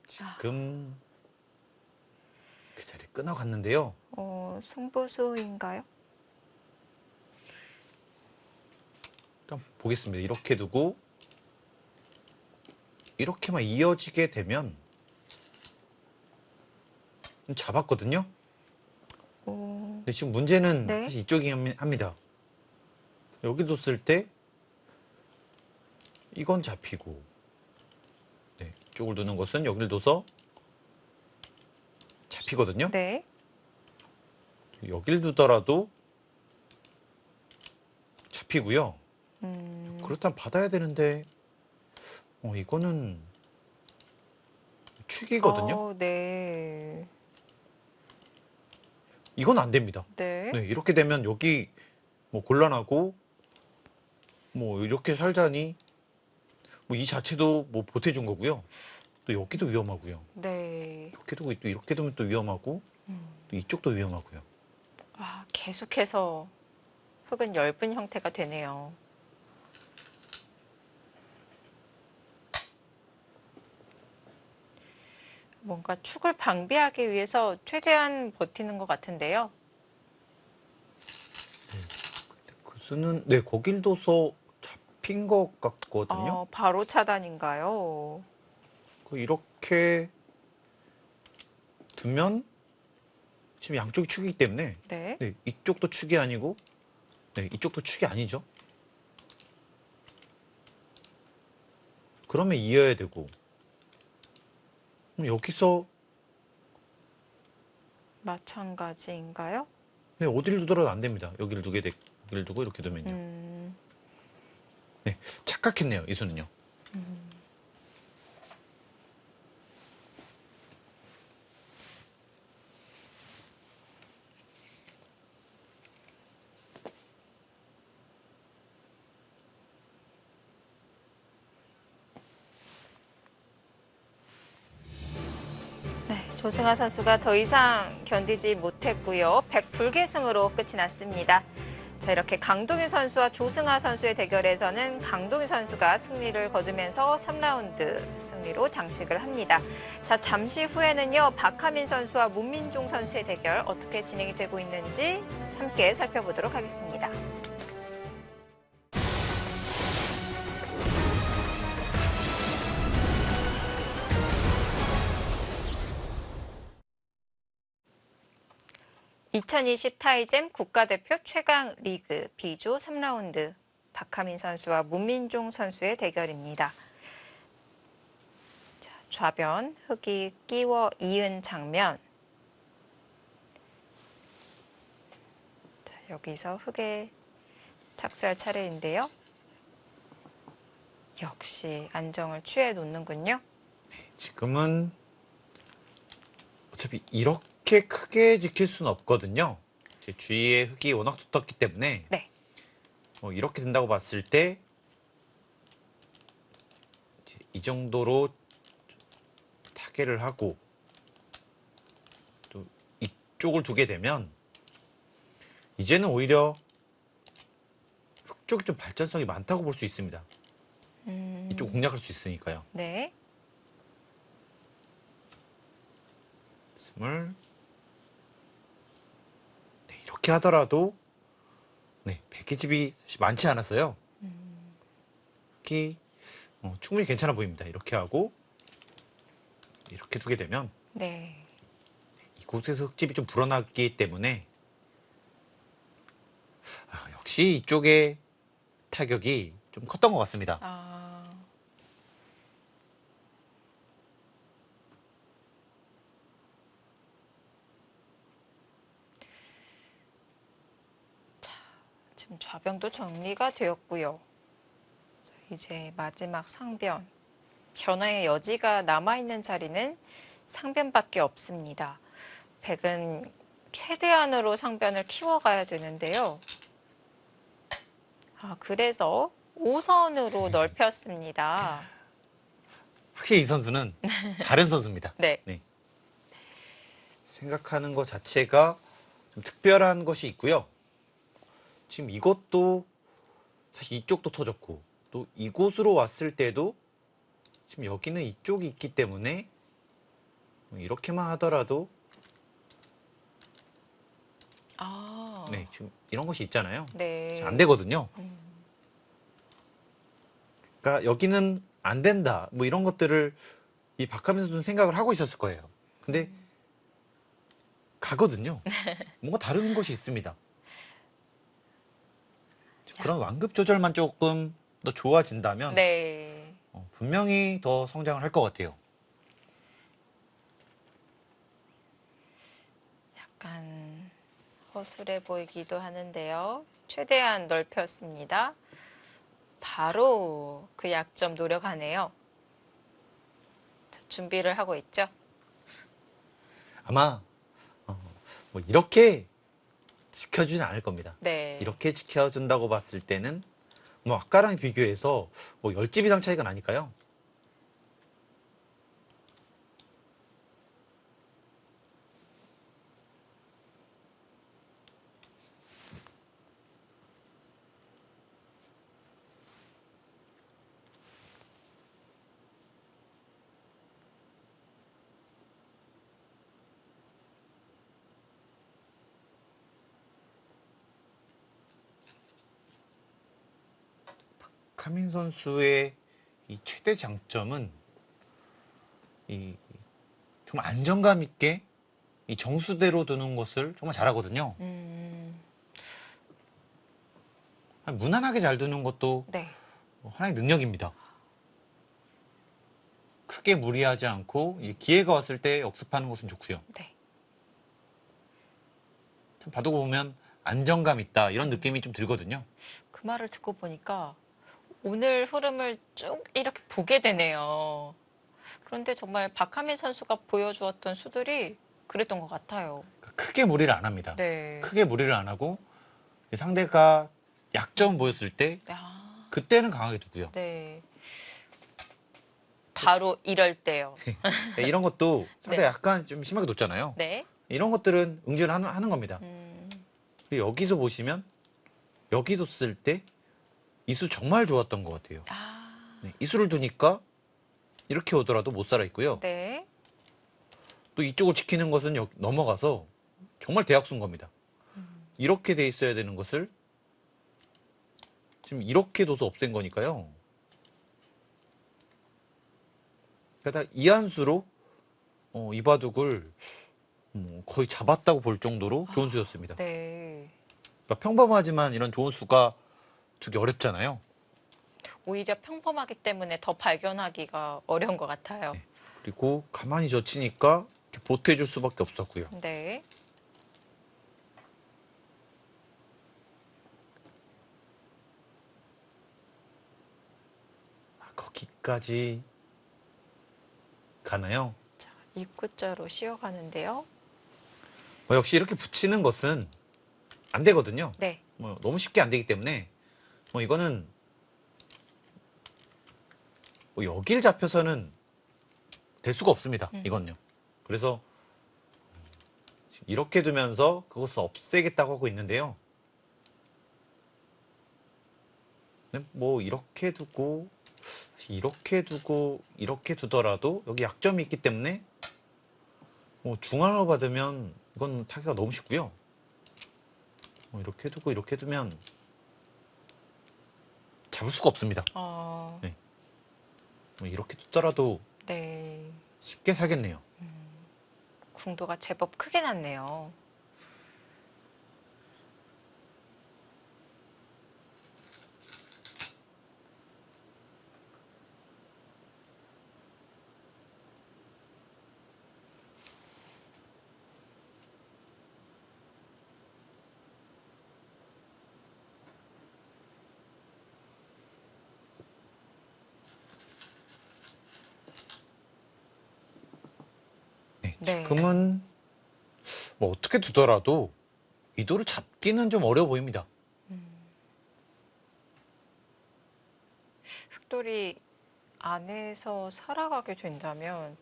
지금 그 자리 끊어갔는데요. 승부수인가요? 일단 보겠습니다. 이렇게 두고 이렇게만 이어지게 되면 잡았거든요. 근데 지금 문제는 네. 사실 이쪽이 합니다. 여기 뒀을 때 이건 잡히고 네, 이쪽을 두는 것은 여기를 둬서 잡히거든요. 네. 여길 두더라도 잡히고요. 그렇다면 받아야 되는데 이거는 축이거든요. 네. 이건 안 됩니다. 네. 네, 이렇게 되면 여기 뭐 곤란하고 뭐 이렇게 살자니 뭐 이 자체도 뭐 보태준 거고요. 또 여기도 위험하고요. 네. 이렇게 두고 또 이렇게 두면 또 위험하고 또 이쪽도 위험하고요. 계속해서 흙은 엷은 형태가 되네요. 뭔가 축을 방비하기 위해서 최대한 버티는 것 같은데요. 그 수는 네 거길 둬서 잡힌 것 같거든요. 바로 차단인가요? 이렇게 두면 지금 양쪽이 축이기 때문에 네. 네, 이쪽도 축이 아니고 네, 이쪽도 축이 아니죠. 그러면 이어야 되고 그럼 여기서 마찬가지인가요? 네, 어디를 두더라도 안 됩니다. 여기를 여기를 두고 이렇게 두면요. 네, 착각했네요. 이수는요. 조승아 선수가 더 이상 견디지 못했고요. 100불계승으로 끝이 났습니다. 자, 이렇게 강동윤 선수와 조승아 선수의 대결에서는 강동윤 선수가 승리를 거두면서 3라운드 승리로 장식을 합니다. 자, 잠시 후에는요. 박하민 선수와 문민종 선수의 대결 어떻게 진행이 되고 있는지 함께 살펴보도록 하겠습니다. (2020) 타이젠 국가대표 최강 리그 B조 3라운드 박하민 선수와 문민종 선수의 대결입니다. 자, 좌변 흙이 끼워 이은 장면. 자, 여기서 흙에 착수할 차례인데요. 역시 안정을 취해 놓는군요. 지금은 어차피 이렇게 크게 지킬 수는 없거든요. 제 주위에 흙이 워낙 두텁기 때문에 네. 이렇게 된다고 봤을 때 이 정도로 타개를 하고 또 이쪽을 두게 되면 이제는 오히려 흑 쪽이 좀 발전성이 많다고 볼 수 있습니다. 이쪽 공략할 수 있으니까요. 네. 스물. 네, 이렇게 하더라도 네, 백기집이 사실 많지 않았어요. 충분히 괜찮아 보입니다. 이렇게 하고 이렇게 두게 되면 네. 이곳에서 흙집이 좀 불어났기 때문에 역시 이쪽의 타격이 좀 컸던 것 같습니다. 아. 자, 지금 좌변도 정리가 되었고요. 자, 이제 마지막 상변. 변화의 여지가 남아있는 자리는 상변밖에 없습니다. 백은 최대한으로 상변을 키워가야 되는데요. 그래서 5선으로 넓혔습니다. 확실히 이 선수는 다른 선수입니다. 네. 생각하는 것 자체가 좀 특별한 것이 있고요. 지금 이것도 사실 이쪽도 터졌고 또 이곳으로 왔을 때도 지금 여기는 이쪽이 있기 때문에 이렇게만 하더라도 네, 지금 이런 것이 있잖아요. 네. 안 되거든요. 그러니까 여기는 안 된다. 뭐 이런 것들을 이 박하민 선수는 생각을 하고 있었을 거예요. 근데 가거든요. 뭔가 다른 것이 있습니다. 그런 완급 조절만 조금 더 좋아진다면 네. 분명히 더 성장을 할 것 같아요. 약간 허술해 보이기도 하는데요. 최대한 넓혔습니다. 바로 그 약점 노려가네요. 자, 준비를 하고 있죠. 아마 뭐 이렇게 지켜주진 않을 겁니다. 네. 이렇게 지켜준다고 봤을 때는 뭐 아까랑 비교해서 뭐 10집 이상 차이가 나니까요. 카민 선수의 이 최대 장점은 이 정말 안정감 있게 이 정수대로 두는 것을 정말 잘하거든요. 무난하게 잘 두는 것도 네. 하나의 능력입니다. 크게 무리하지 않고 이 기회가 왔을 때 역습하는 것은 좋고요. 네. 참 봐두고 보면 안정감 있다 이런 느낌이 좀 들거든요. 그 말을 듣고 보니까 오늘 흐름을 쭉 이렇게 보게 되네요. 그런데 정말 박하민 선수가 보여주었던 수들이 그랬던 것 같아요. 크게 무리를 안 합니다. 네. 크게 무리를 안 하고 상대가 약점 보였을 때 그때는 강하게 두고요. 네. 바로 이럴 때요. 네, 이런 것도 상대 네. 약간 좀 심하게 놓잖아요. 네. 이런 것들은 응시를 하는 겁니다. 그리고 여기서 보시면 여기 뒀을 때 이수 정말 좋았던 것 같아요. 네, 이수를 두니까 이렇게 오더라도 못 살아 있고요. 네. 또 이쪽을 지키는 것은 넘어가서 정말 대학수인 겁니다. 이렇게 돼 있어야 되는 것을 지금 이렇게 둬서 없앤 거니까요. 게다가 이한수로 이 바둑을 거의 잡았다고 볼 정도로 좋은 수였습니다. 네. 그러니까 평범하지만 이런 좋은 수가 두기 어렵잖아요. 오히려 평범하기 때문에 더 발견하기가 어려운 것 같아요. 네. 그리고 가만히 젖히니까 이렇게 보태줄 수밖에 없었고요. 네. 거기까지 가나요? 자, 입구자로 씌워가는데요. 역시 이렇게 붙이는 것은 안 되거든요. 네. 너무 쉽게 안 되기 때문에 이거는 여길 잡혀서는 될 수가 없습니다. 이건요. 그래서 이렇게 두면서 그것을 없애겠다고 하고 있는데요. 네, 뭐 이렇게 두고 이렇게 두고 이렇게 두더라도 여기 약점이 있기 때문에 뭐 중앙을 받으면 이건 타기가 너무 쉽고요. 이렇게 두고 이렇게 두면 잡을 수가 없습니다. 네. 뭐 이렇게 두더라도 네. 쉽게 살겠네요. 궁도가 제법 크게 났네요. 네, 네. 지금은 뭐 어떻게 두더라도 위도를 잡기는 좀 어려워 보입니다. 흑돌이 안에서 살아가게 된다면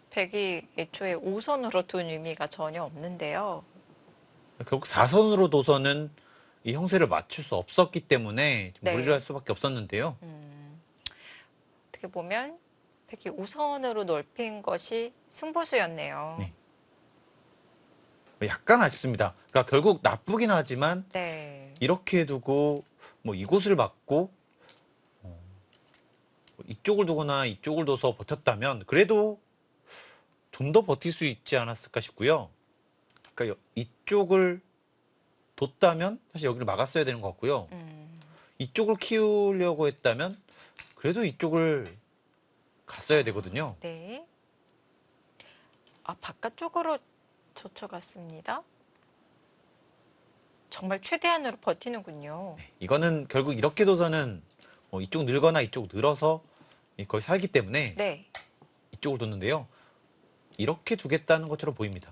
백이 애초에 5선으로 둔 의미가 전혀 없는데요. 결국 4선으로 둬서는 이 형세를 맞출 수 없었기 때문에 네. 무리를 할 수밖에 없었는데요. 어떻게 보면 백이 5선으로 넓힌 것이 승부수였네요. 네. 약간 아쉽습니다. 그러니까 결국 나쁘긴 하지만 네. 이렇게 두고 뭐 이곳을 막고 이쪽을 두거나 이쪽을 둬서 버텼다면 그래도 좀 더 버틸 수 있지 않았을까 싶고요. 그러니까 이쪽을 뒀다면 사실 여기를 막았어야 되는 것 같고요. 이쪽을 키우려고 했다면 그래도 이쪽을 갔어야 되거든요. 네. 바깥쪽으로 젖혀갔습니다. 정말 최대한으로 버티는군요. 이거는 결국 이렇게 둬서는 이쪽 늘거나 이쪽 늘어서 거의 살기 때문에 네. 이쪽을 뒀는데요. 이렇게 두겠다는 것처럼 보입니다.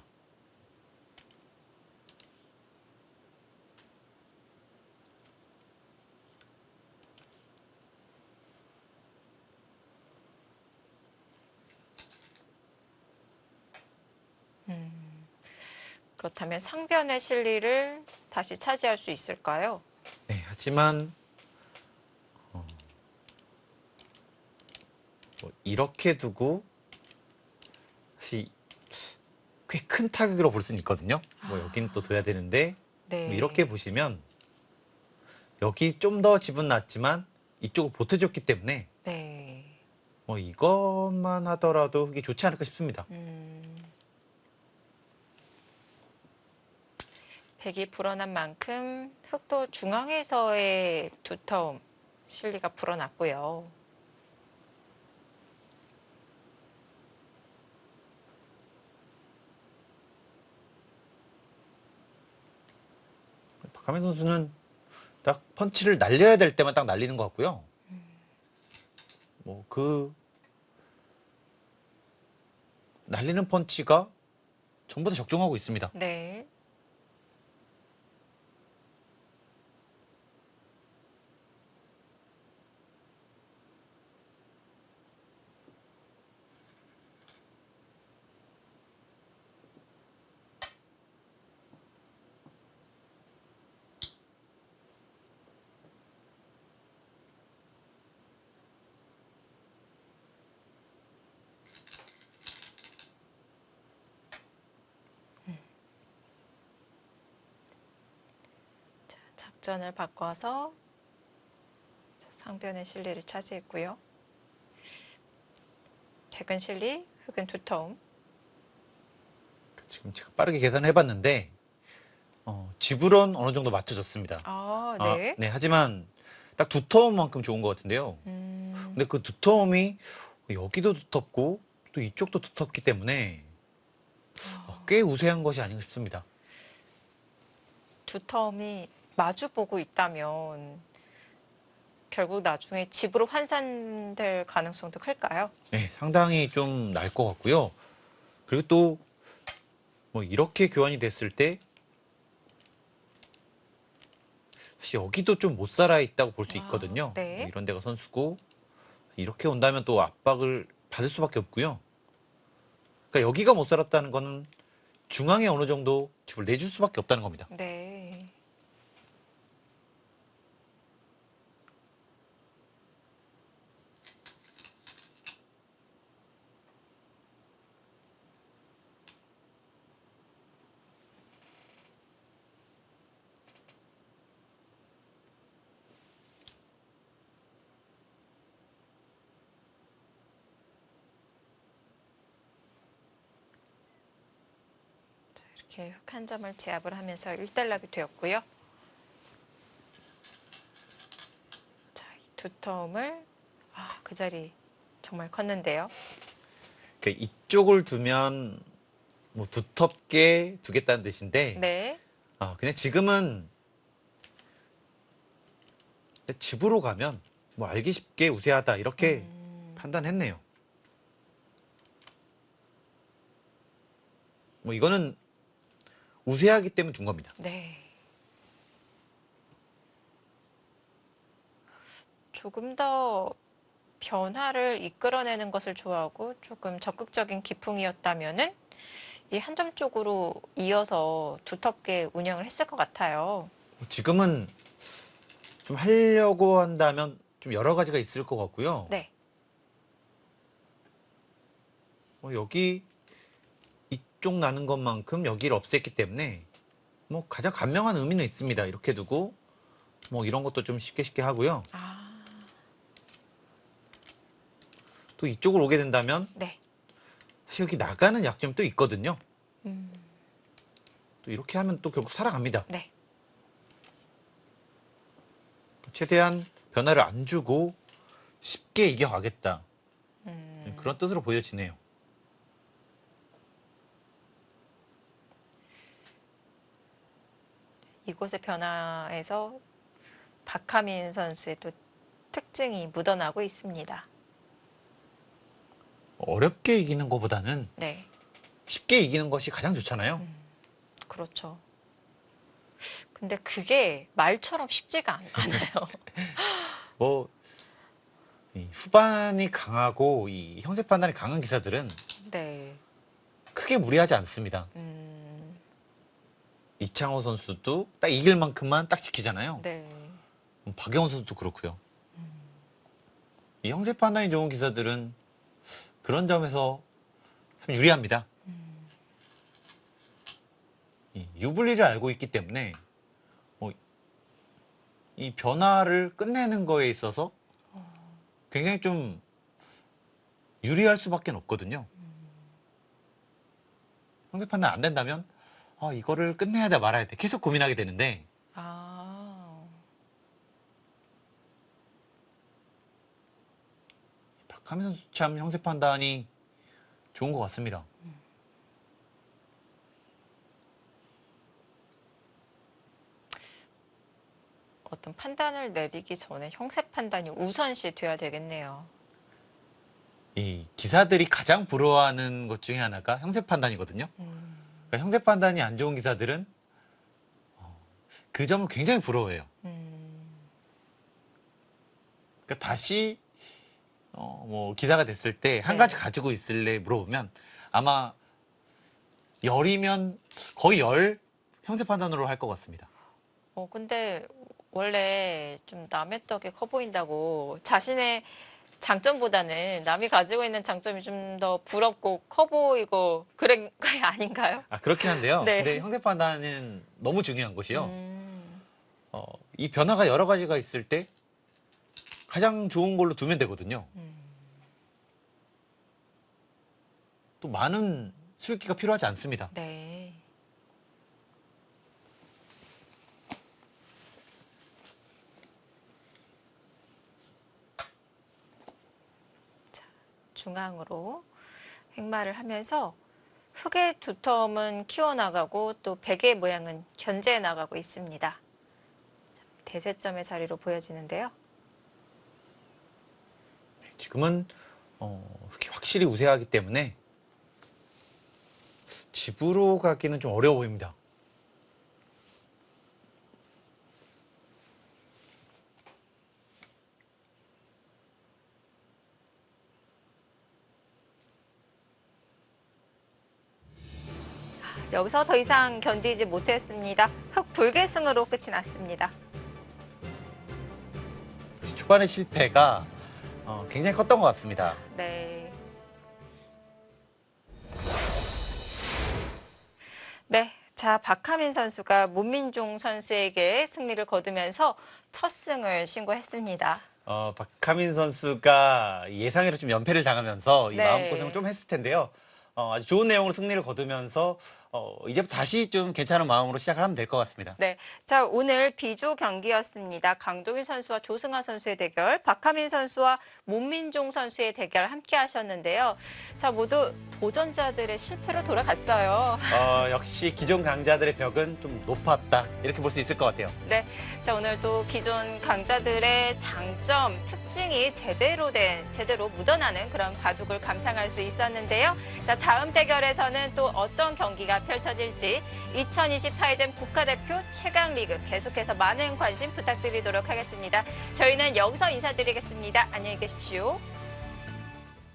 그렇다면 상변의 실리를 다시 차지할 수 있을까요? 네, 하지만 이렇게 두고 사실 꽤 큰 타격으로 볼 수는 있거든요. 여기는 또 둬야 되는데 네. 이렇게 보시면 여기 좀 더 집은 낮지만 이쪽을 보태줬기 때문에 네. 이것만 하더라도 흑이 좋지 않을까 싶습니다. 백이 불어난 만큼 흑도 중앙에서의 두터움, 실리가 불어났고요. 박하민 선수는 딱 펀치를 날려야 될 때만 딱 날리는 것 같고요. 그 날리는 펀치가 전부 다 적중하고 있습니다. 네. 자, 작전을 바꿔서 상변의 실리를 차지했고요. 백은 실리, 흑은 두터움. 지금 제가 빠르게 계산을 해봤는데 지불은 어느 정도 맞춰졌습니다. 네. 네, 하지만 딱 두터움만큼 좋은 것 같은데요. 근데 그 두터움이 여기도 두텁고 또 이쪽도 두텁기 때문에 꽤 우세한 것이 아닌가 싶습니다. 두터움이 마주보고 있다면 결국 나중에 집으로 환산될 가능성도 클까요? 네, 상당히 좀 날 것 같고요. 그리고 또 이렇게 교환이 됐을 때 사실 여기도 좀 못 살아 있다고 볼 수 있거든요. 네. 이런 데가 선수고 이렇게 온다면 또 압박을 받을 수밖에 없고요. 그러니까 여기가 못 살았다는 거는 중앙에 어느 정도 집을 내줄 수밖에 없다는 겁니다. 네. 이렇게 흑 한 점을 제압을 하면서 1단락이 되었고요. 자, 이 두터움을 그 자리 정말 컸는데요. 이쪽을 두면 뭐 두텁게 두겠다는 뜻인데 네. 그냥 지금은 집으로 가면 뭐 알기 쉽게 우세하다 이렇게 판단했네요. 뭐 이거는 우세하기 때문에 둔 겁니다. 네. 조금 더 변화를 이끌어내는 것을 좋아하고 조금 적극적인 기풍이었다면은 이 한 점 쪽으로 이어서 두텁게 운영을 했을 것 같아요. 지금은 좀 하려고 한다면 좀 여러 가지가 있을 것 같고요. 네. 여기 이쪽 나는 것만큼 여기를 없앴기 때문에 뭐 가장 간명한 의미는 있습니다. 이렇게 두고 뭐 이런 것도 좀 쉽게 하고요. 또 이쪽으로 오게 된다면 네. 사실 여기 나가는 약점이 또 있거든요. 음, 또 이렇게 하면 또 결국 살아갑니다. 네. 최대한 변화를 안 주고 쉽게 이겨가겠다. 그런 뜻으로 보여지네요. 이곳의 변화에서 박하민 선수의 또 특징이 묻어나고 있습니다. 어렵게 이기는 것보다는 네. 쉽게 이기는 것이 가장 좋잖아요. 그렇죠. 근데 그게 말처럼 쉽지가 않아요. 뭐 이 후반이 강하고 이 형세 판단이 강한 기사들은 네. 크게 무리하지 않습니다. 이창호 선수도 딱 이길 만큼만 딱 지키잖아요. 네. 박영원 선수도 그렇고요. 이 형세 판단이 좋은 기사들은 그런 점에서 참 유리합니다. 이 유불리를 알고 있기 때문에 이 변화를 끝내는 거에 있어서 굉장히 좀 유리할 수밖에 없거든요. 형세 판단 안 된다면 이거를 끝내야 돼 말아야 돼 계속 고민하게 되는데 박하민 선수 참 형세 판단이 좋은 것 같습니다. 어떤 판단을 내리기 전에 형세 판단이 우선시 돼야 되겠네요. 이 기사들이 가장 부러워하는 것 중에 하나가 형세 판단이거든요. 그러니까 형세 판단이 안 좋은 기사들은 그 점을 굉장히 부러워해요. 그러니까 다시 뭐 기사가 됐을 때 한 네. 가지 가지고 있을래 물어보면 아마 열이면 거의 열 형세 판단으로 할 것 같습니다. 근데 원래 좀 남의 떡이 커 보인다고 자신의 장점보다는 남이 가지고 있는 장점이 좀 더 부럽고 커 보이고 그런 거 아닌가요? 그렇긴 한데요. 네. 근데 형세 판단은 너무 중요한 것이요. 음, 이 변화가 여러 가지가 있을 때 가장 좋은 걸로 두면 되거든요. 또 많은 수익기가 필요하지 않습니다. 네. 자, 중앙으로 획마를 하면서 흙의 두텀은 키워나가고 또 백의 모양은 견제해 나가고 있습니다. 대세점의 자리로 보여지는데요. 지금은 흙이 확실히 우세하기 때문에 집으로 가기는 좀 어려워 보입니다. 여기서 더 이상 견디지 못했습니다. 흙 불계승으로 끝이 났습니다. 초반의 실패가 굉장히 컸던 것 같습니다. 네. 네. 자, 박하민 선수가 문민종 선수에게 승리를 거두면서 첫 승을 신고했습니다. 박하민 선수가 예상외로 좀 연패를 당하면서 이 네. 마음고생을 좀 했을 텐데요. 아주 좋은 내용으로 승리를 거두면서 이제부터 다시 좀 괜찮은 마음으로 시작을 하면 될 것 같습니다. 네. 자, 오늘 B조 경기였습니다. 강동희 선수와 조승아 선수의 대결, 박하민 선수와 문민종 선수의 대결 함께 하셨는데요. 자, 모두 도전자들의 실패로 돌아갔어요. 역시 기존 강자들의 벽은 좀 높았다. 이렇게 볼 수 있을 것 같아요. 네. 자, 오늘 또 기존 강자들의 장점, 특징이 제대로 묻어나는 그런 바둑을 감상할 수 있었는데요. 자, 다음 대결에서는 또 어떤 경기가 펼쳐질지 2020 타이젠 국가대표 최강리그 계속해서 많은 관심 부탁드리도록 하겠습니다. 저희는 여기서 인사드리겠습니다. 안녕히 계십시오.